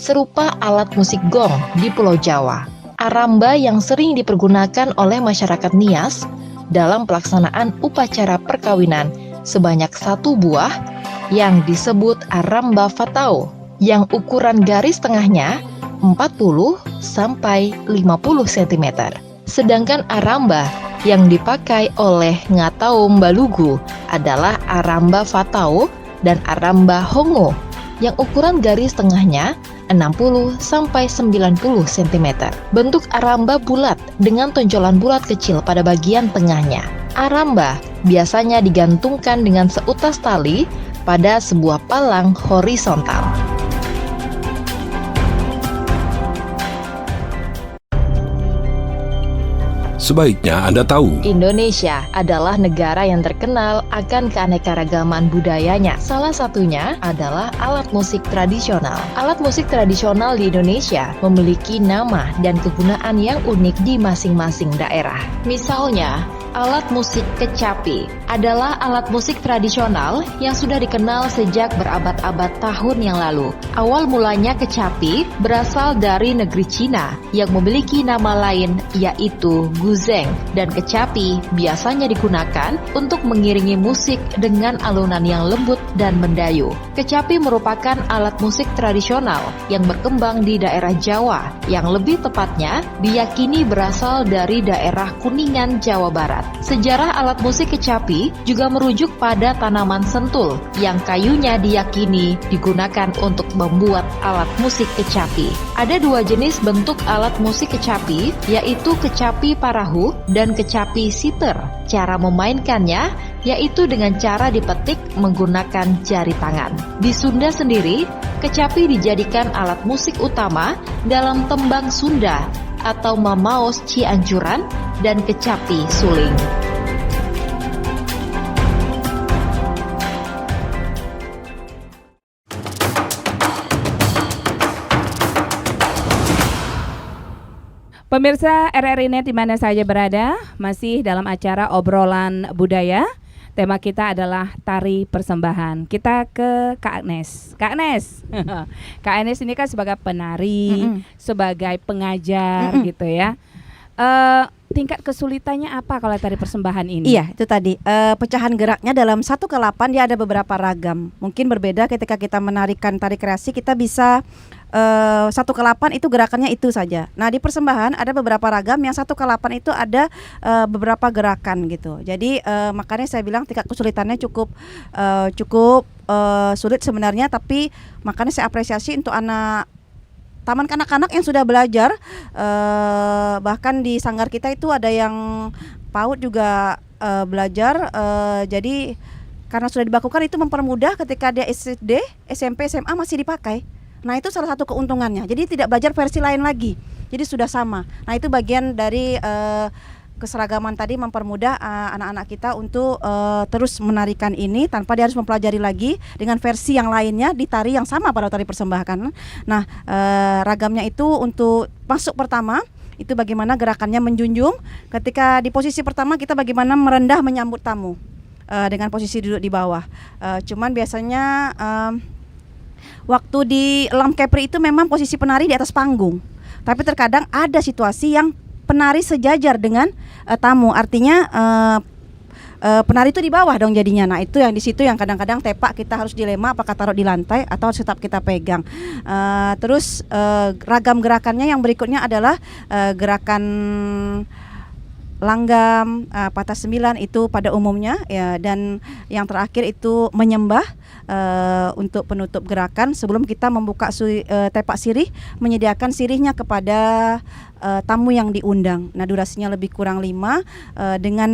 serupa alat musik gong di Pulau Jawa. Aramba yang sering dipergunakan oleh masyarakat Nias dalam pelaksanaan upacara perkawinan sebanyak 1 buah yang disebut aramba fatao, yang ukuran garis tengahnya 40 sampai 50 cm. Sedangkan aramba yang dipakai oleh Ngataum Balugu adalah aramba fatao dan aramba hongo yang ukuran garis tengahnya 60 sampai 90 cm. Bentuk aramba bulat dengan tonjolan bulat kecil pada bagian tengahnya. Aramba biasanya digantungkan dengan seutas tali pada sebuah palang horizontal. sebaiknya Anda tahu, Indonesia adalah negara yang terkenal akan keanekaragaman budayanya. Salah satunya adalah alat musik tradisional. Alat musik tradisional di Indonesia memiliki nama dan kegunaan yang unik di masing-masing daerah. Misalnya, alat musik kecapi adalah alat musik tradisional yang sudah dikenal sejak berabad-abad tahun yang lalu. Awal mulanya kecapi berasal dari negeri Cina yang memiliki nama lain yaitu guzeng, dan kecapi biasanya digunakan untuk mengiringi musik dengan alunan yang lembut dan mendayu. Kecapi merupakan alat musik tradisional yang berkembang di daerah Jawa, yang lebih tepatnya diyakini berasal dari daerah Kuningan, Jawa Barat. Sejarah alat musik kecapi juga merujuk pada tanaman sentul yang kayunya diyakini digunakan untuk membuat alat musik kecapi. Ada 2 jenis bentuk alat musik kecapi, yaitu kecapi parahu dan kecapi siter. Cara memainkannya yaitu dengan cara dipetik menggunakan jari tangan. Di Sunda sendiri, kecapi dijadikan alat musik utama dalam tembang Sunda atau Mamaos Cianjuran dan kecapi suling. Pemirsa RRI Net di mana saja berada, masih dalam acara obrolan budaya. Tema kita adalah tari persembahan. Kita ke Kak Agnes. Kak Agnes, Kak Agnes ini kan sebagai penari, sebagai pengajar gitu ya. Tingkat kesulitannya apa kalau tari persembahan ini? Iya, itu tadi pecahan geraknya dalam 1 ke 8 dia ada beberapa ragam. Mungkin berbeda ketika kita menarikan tari kreasi, kita bisa 1 ke 8 itu gerakannya itu saja. Nah, di persembahan ada beberapa ragam yang 1 ke 8 itu ada beberapa gerakan gitu. Jadi makanya saya bilang tingkat kesulitannya cukup sulit sebenarnya, tapi makanya saya apresiasi untuk taman kanak-kanak yang sudah belajar, bahkan di sanggar kita itu ada yang PAUD juga belajar. Jadi karena sudah dibakukan itu mempermudah ketika dia SD, SMP, SMA masih dipakai. Nah, itu salah satu keuntungannya. Jadi tidak belajar versi lain lagi. Jadi sudah sama. Nah, itu bagian dari keseragaman tadi, mempermudah anak-anak kita untuk terus menarikan ini tanpa dia harus mempelajari lagi dengan versi yang lainnya di tari yang sama pada tari persembahan. Nah, ragamnya itu untuk masuk pertama itu bagaimana gerakannya menjunjung. Ketika di posisi pertama kita bagaimana merendah menyambut tamu dengan posisi duduk di bawah. Cuman biasanya waktu di Lam Kepri itu memang posisi penari di atas panggung. Tapi terkadang ada situasi yang penari sejajar dengan tamu, artinya penari itu di bawah dong jadinya. Nah, itu yang di situ yang kadang-kadang tepak kita harus dilema apakah taruh di lantai atau tetap kita pegang. Terus ragam gerakannya yang berikutnya adalah gerakan langgam, patah 9 itu pada umumnya ya, dan yang terakhir itu menyembah untuk penutup gerakan sebelum kita membuka tepak sirih, menyediakan sirihnya kepada tamu yang diundang. Nah, durasinya lebih kurang 5 dengan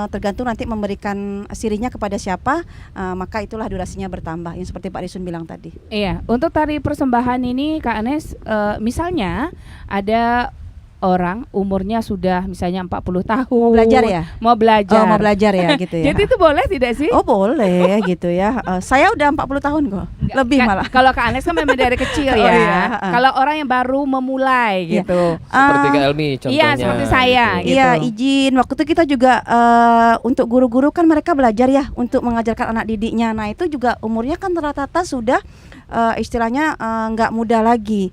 tergantung nanti memberikan sirihnya kepada siapa, maka itulah durasinya bertambah yang seperti Pak Risun bilang tadi. Iya, untuk tari persembahan ini Kak Agnes, misalnya ada orang umurnya sudah misalnya 40 tahun Mau belajar ya? Mau belajar. Mau belajar ya gitu ya. Jadi itu boleh tidak sih? Oh, boleh gitu ya. Saya udah 40 tahun kok. Lebih malah. Kalau Kak Agnes kan memang dari kecil ya. Oh, iya. Kalau orang yang baru memulai gitu. Seperti Kak Elmi contohnya. Iya, seperti saya gitu. Iya, izin. Waktu itu kita juga untuk guru-guru kan mereka belajar ya untuk mengajarkan anak didiknya. Nah, itu juga umurnya kan rata-rata sudah istilahnya nggak mudah lagi,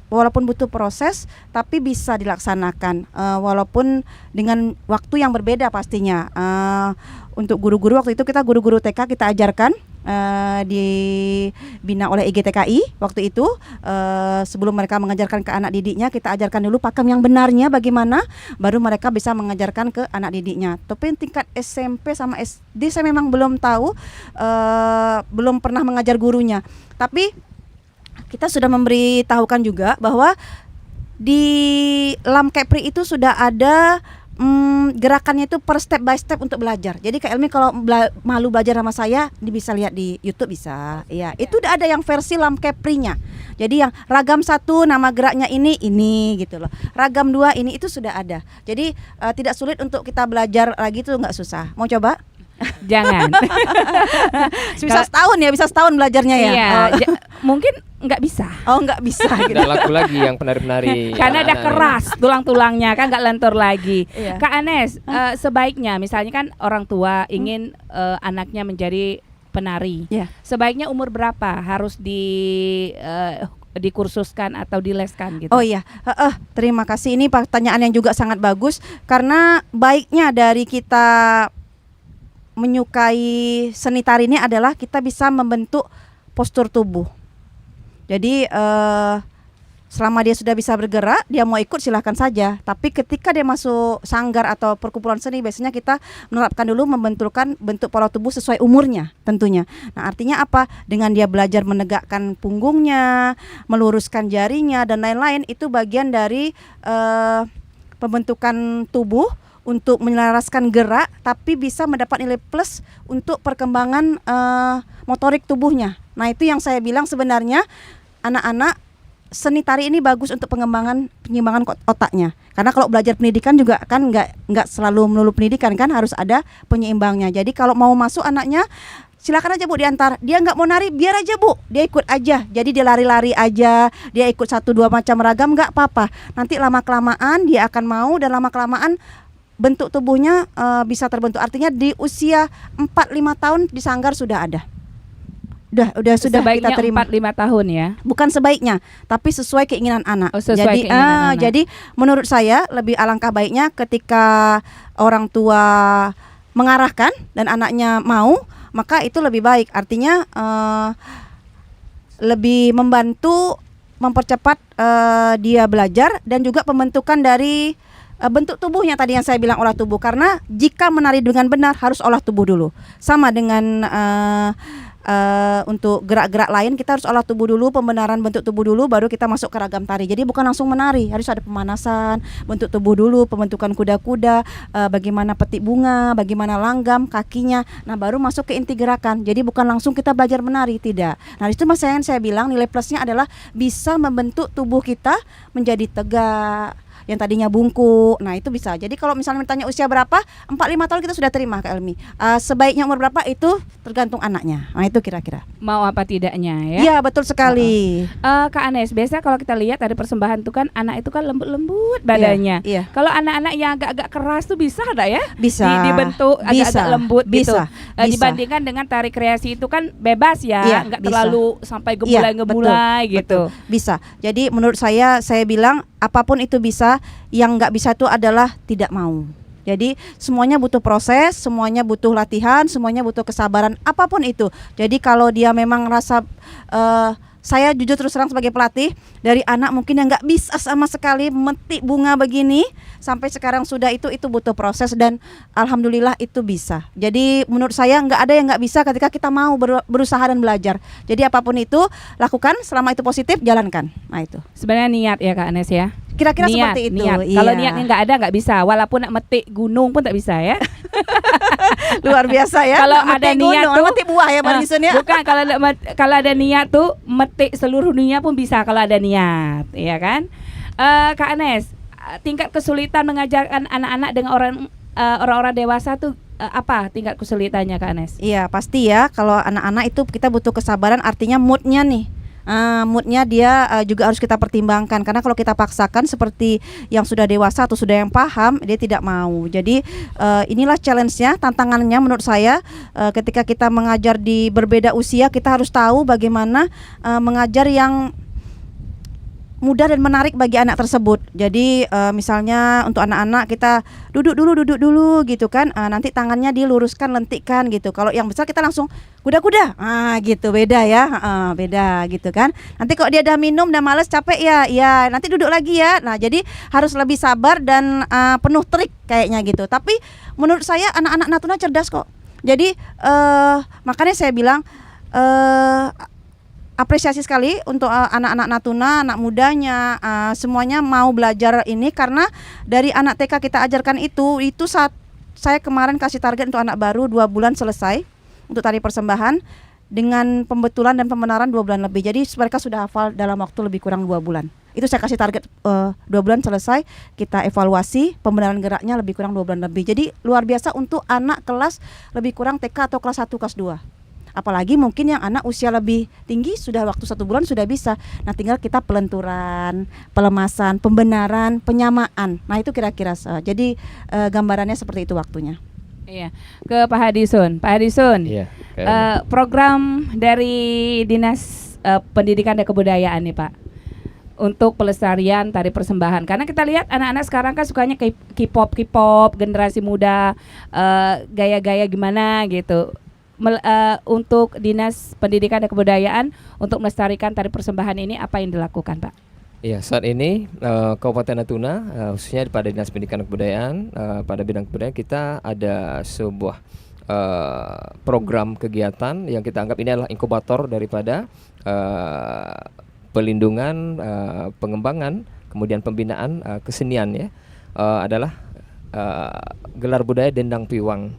walaupun butuh proses tapi bisa dilaksanakan, walaupun dengan waktu yang berbeda pastinya. Untuk guru-guru waktu itu kita guru-guru TK kita ajarkan dibina oleh IGTKI waktu itu, sebelum mereka mengajarkan ke anak didiknya kita ajarkan dulu pakem yang benarnya bagaimana, baru mereka bisa mengajarkan ke anak didiknya. Tapi tingkat SMP sama SD saya memang belum tahu, belum pernah mengajar gurunya. Tapi kita sudah memberitahukan juga bahwa di Lam Kepri itu sudah ada gerakannya itu per step by step untuk belajar. Jadi Kak Elmi kalau malu belajar sama saya, bisa lihat di YouTube bisa. Ya, itu udah ada yang versi Lam Kepri-nya. Jadi yang ragam 1 nama geraknya ini gitu loh. Ragam 2 ini itu sudah ada. Jadi tidak sulit untuk kita belajar lagi, itu nggak susah. Mau coba? Jangan. Bisa setahun belajarnya ya. Iya, mungkin nggak bisa. Oh, nggak bisa. Gitu. Nggak laku lagi yang penari-penari. Karena ada keras tulang-tulangnya kan, nggak lentur lagi. Iya. Kak Agnes, sebaiknya misalnya kan orang tua ingin anaknya menjadi penari. Iya. Sebaiknya umur berapa harus dikursuskan atau dileskan gitu? Oh iya, terima kasih. Ini pertanyaan yang juga sangat bagus, karena baiknya dari kita menyukai seni tari ini adalah kita bisa membentuk postur tubuh. Jadi selama dia sudah bisa bergerak, dia mau ikut silahkan saja. Tapi ketika dia masuk sanggar atau perkumpulan seni, biasanya kita menerapkan dulu membentukkan bentuk pola tubuh sesuai umurnya tentunya. Nah, artinya apa? Dengan dia belajar menegakkan punggungnya, meluruskan jarinya dan lain-lain, itu bagian dari pembentukan tubuh untuk menyelaraskan gerak, tapi bisa mendapat nilai plus untuk perkembangan motorik tubuhnya. Nah itu yang saya bilang sebenarnya anak-anak seni tari ini bagus untuk penyimbangan otaknya. Karena kalau belajar pendidikan juga kan nggak selalu melulu pendidikan kan, harus ada penyeimbangnya. Jadi kalau mau masuk anaknya, silakan aja Bu diantar. Dia nggak mau nari, biar aja Bu, dia ikut aja. Jadi dia lari-lari aja, dia ikut 1-2 macam ragam nggak apa-apa. Nanti lama kelamaan dia akan mau, dan lama kelamaan bentuk tubuhnya bisa terbentuk. Artinya di usia 4-5 tahun di sanggar sudah ada. Sudah Sebaiknya kita terima. 4-5 tahun ya. Bukan sebaiknya, tapi sesuai keinginan anak. Sesuai jadi keinginan anak. Jadi menurut saya lebih alangkah baiknya ketika orang tua mengarahkan dan anaknya mau, maka itu lebih baik. Artinya lebih membantu mempercepat dia belajar, dan juga pembentukan dari bentuk tubuhnya tadi yang saya bilang, olah tubuh. Karena jika menari dengan benar harus olah tubuh dulu. Sama dengan untuk gerak-gerak lain kita harus olah tubuh dulu, pembenaran bentuk tubuh dulu, baru kita masuk ke ragam tari. Jadi bukan langsung menari, harus ada pemanasan bentuk tubuh dulu, pembentukan kuda-kuda, bagaimana petik bunga, bagaimana langgam kakinya. Nah baru masuk ke inti gerakan. Jadi bukan langsung kita belajar menari, tidak. Nah itu mas saya bilang nilai plusnya adalah bisa membentuk tubuh kita menjadi tegak, yang tadinya bungkuk. Nah itu bisa. Jadi kalau misalnya ditanya usia berapa, 4-5 tahun kita sudah terima Kak Elmi. Sebaiknya umur berapa itu tergantung anaknya. Nah itu kira-kira. Mau apa tidaknya ya. Iya betul sekali. Kak Anes, biasa kalau kita lihat dari persembahan itu kan anak itu kan lembut-lembut badannya. Iya. Kalau anak-anak yang agak-agak keras tuh bisa enggak ya? Bisa. Dibentuk agak-agak lembut gitu. Bisa. Dibandingkan dengan tari kreasi itu kan bebas ya, Iya, enggak bisa. terlalu sampai gemulai-gemulai gitu. Betul. Bisa. Jadi menurut saya bilang apapun itu bisa. Yang nggak bisa itu adalah tidak mau. Jadi semuanya butuh proses, semuanya butuh latihan, semuanya butuh kesabaran, apapun itu. Jadi kalau dia memang rasa saya jujur terus terang sebagai pelatih, dari anak mungkin yang nggak bisa sama sekali metik bunga begini sampai sekarang sudah, itu butuh proses, dan alhamdulillah itu bisa. Jadi menurut saya nggak ada yang nggak bisa ketika kita mau berusaha dan belajar. Jadi apapun itu lakukan, selama itu positif jalankan. Nah itu Sebenarnya niat ya Kak Anes ya. kira-kira Niat, seperti itu. niat. Iya. Kalau niatnya nggak ada nggak bisa. Walaupun nak metik gunung pun tak bisa ya. Luar biasa ya. Kalau Nak ada metik niat gunung, tuh, metik buah ya Bang Isun ya. Bukan, kalau ada niat tuh metik seluruh dunia pun bisa kalau ada niat, ya kan? Kak Anes, tingkat kesulitan mengajarkan anak-anak dengan orang-orang dewasa tuh apa tingkat kesulitannya Kak Anes? Iya pasti ya, kalau anak-anak itu kita butuh kesabaran, artinya moodnya nih. Moodnya dia juga harus kita pertimbangkan, karena kalau kita paksakan seperti yang sudah dewasa atau sudah yang paham, dia tidak mau. Jadi inilah challenge-nya, tantangannya menurut saya. Ketika kita mengajar di berbeda usia, kita harus tahu bagaimana mengajar yang mudah dan menarik bagi anak tersebut. Jadi misalnya untuk anak-anak kita duduk dulu gitu kan, nanti tangannya diluruskan, lentikkan gitu. Kalau yang besar kita langsung kuda-kuda, gitu, beda ya, beda gitu kan. Nanti kalau dia udah minum, udah males, capek ya nanti duduk lagi ya. Nah jadi harus lebih sabar dan penuh trik kayaknya gitu. Tapi menurut saya anak-anak Natuna cerdas kok. Jadi makanya saya bilang apresiasi sekali untuk anak-anak Natuna, anak mudanya, semuanya mau belajar ini, karena dari anak TK kita ajarkan itu saat saya kemarin kasih target untuk anak baru 2 bulan selesai untuk tari persembahan, dengan pembetulan dan pembenaran 2 bulan lebih. Jadi mereka sudah hafal dalam waktu lebih kurang 2 bulan. Itu saya kasih target 2 bulan selesai, kita evaluasi pembenaran geraknya lebih kurang 2 bulan lebih. Jadi luar biasa untuk anak kelas lebih kurang TK atau kelas 1, kelas 2. Apalagi mungkin yang anak usia lebih tinggi sudah waktu 1 bulan sudah bisa. Nah tinggal kita pelenturan, pelemasan, pembenaran, penyamaan. Nah itu kira-kira. Jadi gambarannya seperti itu waktunya. Iya, ke Pak Hadisun. Pak Hadisun, Iya. program dari Dinas Pendidikan dan Kebudayaan nih Pak, untuk pelestarian tari persembahan. Karena kita lihat anak-anak sekarang kan sukanya K-pop, generasi muda, gaya-gaya gimana gitu. Untuk Dinas Pendidikan dan Kebudayaan untuk melestarikan tari persembahan ini apa yang dilakukan Pak? Iya, saat ini Kabupaten Natuna, khususnya pada Dinas Pendidikan dan Kebudayaan, pada bidang kebudayaan kita ada sebuah program kegiatan yang kita anggap ini adalah inkubator daripada pelindungan, pengembangan, kemudian pembinaan kesenian ya, adalah gelar budaya Dendang Piwang.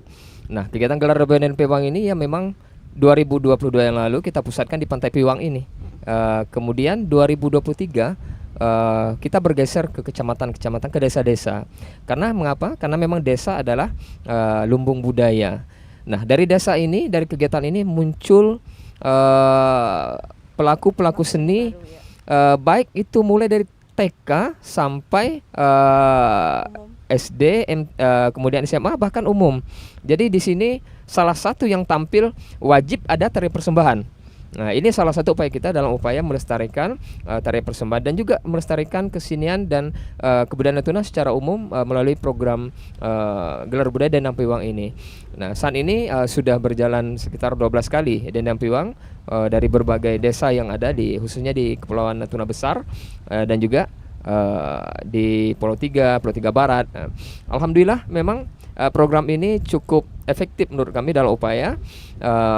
Nah, kegiatan gelar budaya Dendang Piwang ini ya memang 2022 yang lalu kita pusatkan di Pantai Piwang ini. Kemudian 2023 kita bergeser ke kecamatan-kecamatan, ke desa-desa. Karena mengapa? Karena memang desa adalah lumbung budaya. Nah, dari desa ini, dari kegiatan ini muncul pelaku-pelaku seni, baik itu mulai dari TK sampai SD, kemudian SMA, bahkan umum. Jadi di sini salah satu yang tampil wajib ada tari persembahan. Nah, ini salah satu upaya kita dalam upaya melestarikan tari persembahan dan juga melestarikan kesenian dan kebudayaan Natuna secara umum melalui program gelar budaya Dendang Piwang ini. Nah, saat ini sudah berjalan sekitar 12 kali Dendang Piwang dari berbagai desa yang ada khususnya di Kepulauan Natuna Besar dan juga di Pulau 3 Barat. Alhamdulillah memang program ini cukup efektif menurut kami dalam upaya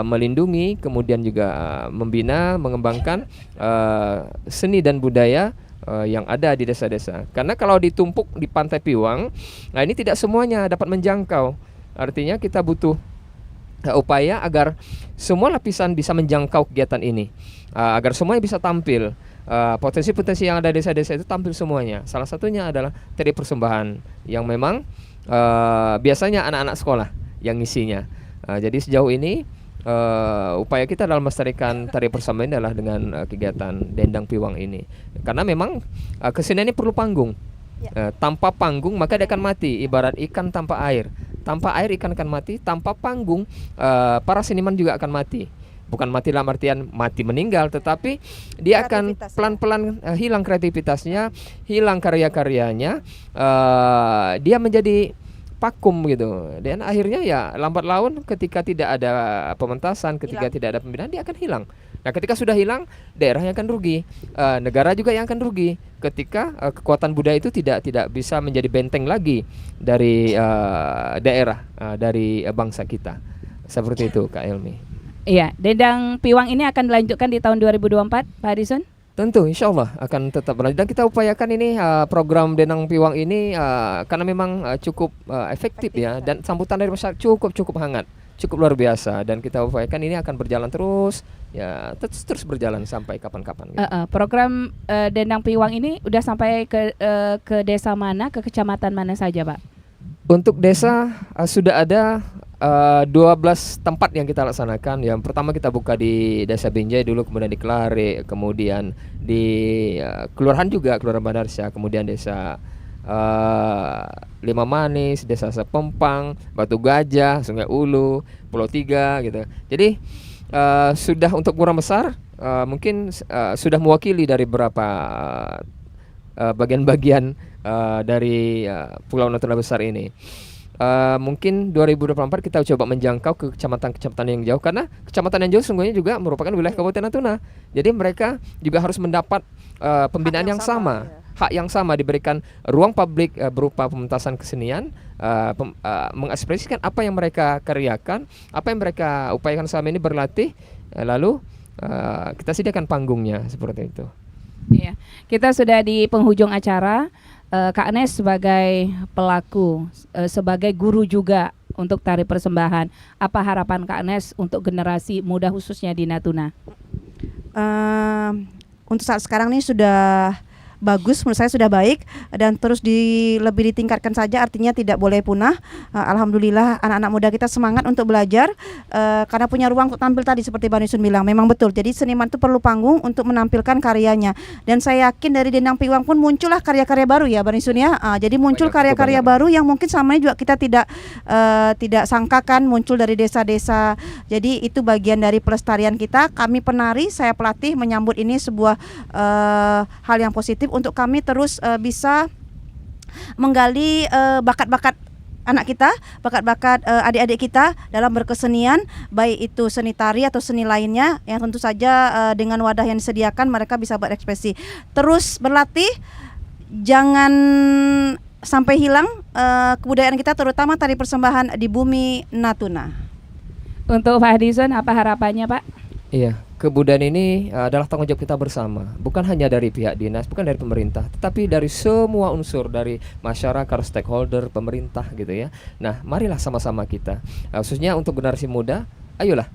melindungi, kemudian juga membina, mengembangkan seni dan budaya yang ada di desa-desa. Karena kalau ditumpuk di Pantai Piwang, nah ini tidak semuanya dapat menjangkau. Artinya kita butuh upaya agar semua lapisan bisa menjangkau kegiatan ini, agar semuanya bisa tampil. Potensi-potensi yang ada di desa-desa itu tampil semuanya. Salah satunya adalah tari persembahan yang memang biasanya anak-anak sekolah yang ngisinya. Jadi sejauh ini upaya kita dalam melestarikan tari persembahan adalah dengan kegiatan Dendang Piwang ini. Karena memang kesenian ini perlu panggung. Tanpa panggung maka dia akan mati. Ibarat ikan tanpa air. Tanpa air ikan akan mati. Tanpa panggung para seniman juga akan mati. Bukan mati dalam artian mati meninggal, tetapi dia akan pelan-pelan hilang kreativitasnya, hilang karya-karyanya, dia menjadi vakum gitu. Dan akhirnya ya lambat laun ketika tidak ada pementasan, ketika tidak ada pembinaan, dia akan hilang. Nah, ketika sudah hilang, daerah yang akan rugi, negara juga yang akan rugi. Ketika kekuatan budaya itu tidak bisa menjadi benteng lagi dari daerah, dari bangsa kita. Seperti itu, Kak Elmi. Iya, Dendang Piwang ini akan dilanjutkan di tahun 2024, Pak Hadisun? Tentu, insya Allah akan tetap berlanjut. Dan kita upayakan ini program Dendang Piwang ini karena memang cukup efektif ya, dan sambutan dari masyarakat cukup hangat, cukup luar biasa. Dan kita upayakan ini akan berjalan terus, ya terus berjalan sampai kapan-kapan. Gitu. Program Dendang Piwang ini udah sampai ke desa mana, ke kecamatan mana saja, Pak? Untuk desa sudah ada 12 tempat yang kita laksanakan. Yang pertama kita buka di Desa Binjai dulu, kemudian di Kelari, kemudian di kelurahan juga, Kelurahan Bandarsyah, kemudian Desa Lima Manis, Desa Sepempang, Batu Gajah, Sungai Ulu, Pulau 3 gitu. Jadi sudah untuk kurang besar mungkin sudah mewakili dari beberapa bagian-bagian dari Pulau Natuna Besar ini. Mungkin 2024 kita coba menjangkau ke kecamatan-kecamatan yang jauh, karena kecamatan yang jauh sungguhnya juga merupakan wilayah Kabupaten Natuna. Jadi mereka juga harus mendapat pembinaan yang sama, hak yang sama, diberikan ruang publik berupa pementasan kesenian, mengekspresikan apa yang mereka karyakan, apa yang mereka upayakan selama ini, berlatih, lalu kita sediakan panggungnya seperti itu. Iya, kita sudah di penghujung acara. Kak Nes sebagai pelaku, sebagai guru juga untuk tari persembahan, apa harapan Kak Nes untuk generasi muda khususnya di Natuna? Untuk saat sekarang ini sudah bagus, menurut saya sudah baik, dan terus lebih ditingkatkan saja, artinya tidak boleh punah. Alhamdulillah anak-anak muda kita semangat untuk belajar karena punya ruang untuk tampil tadi seperti Bang Nisun bilang. Memang betul, jadi seniman itu perlu panggung untuk menampilkan karyanya, dan saya yakin dari Dendang Piwang pun muncullah karya-karya baru ya Bang Nisun ya. Jadi muncul karya-karya baru yang mungkin selama ini juga kita tidak sangkakan muncul dari desa-desa. Jadi itu bagian dari pelestarian kita. Kami penari, saya pelatih, menyambut ini sebuah hal yang positif untuk kami terus bisa menggali bakat-bakat anak kita, bakat-bakat adik-adik kita dalam berkesenian, baik itu seni tari atau seni lainnya, yang tentu saja dengan wadah yang disediakan mereka bisa berekspresi. Terus berlatih, jangan sampai hilang kebudayaan kita, terutama tari persembahan di bumi Natuna. Untuk Pak Hadisun, apa harapannya Pak? Iya, kebudayaan ini adalah tanggung jawab kita bersama, bukan hanya dari pihak dinas, bukan dari pemerintah, tetapi dari semua unsur, dari masyarakat, stakeholder, pemerintah gitu ya. Nah, marilah sama-sama kita, khususnya untuk generasi muda, ayolah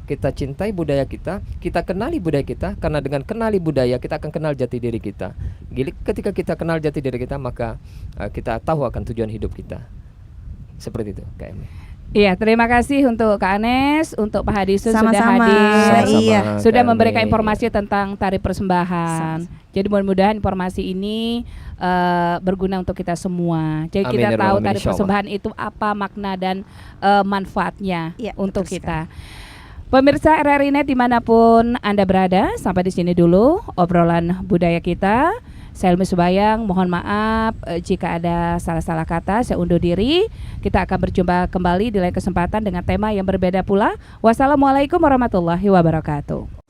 kita cintai budaya kita kenali budaya kita, karena dengan kenali budaya kita akan kenal jati diri kita. Ketika kita kenal jati diri kita, maka kita tahu akan tujuan hidup kita. Seperti itu, Kak Emi. Iya, terima kasih untuk Kak Anes, untuk Pak Hadisun sudah Sama-sama. hadir, Iya. sudah Kak memberikan Emi. informasi tentang tari persembahan. Jadi mudah-mudahan informasi ini berguna untuk kita semua. Jadi Amin, kita ya tahu Rabbal tari Alamin, persembahan itu apa makna dan manfaatnya Iya, untuk betul kita. Pemirsa RRI Net dimanapun Anda berada, sampai di sini dulu obrolan budaya kita. Saya Helmi Subayang, mohon maaf jika ada salah-salah kata, saya undur diri. Kita akan berjumpa kembali di lain kesempatan dengan tema yang berbeda pula. Wassalamualaikum warahmatullahi wabarakatuh.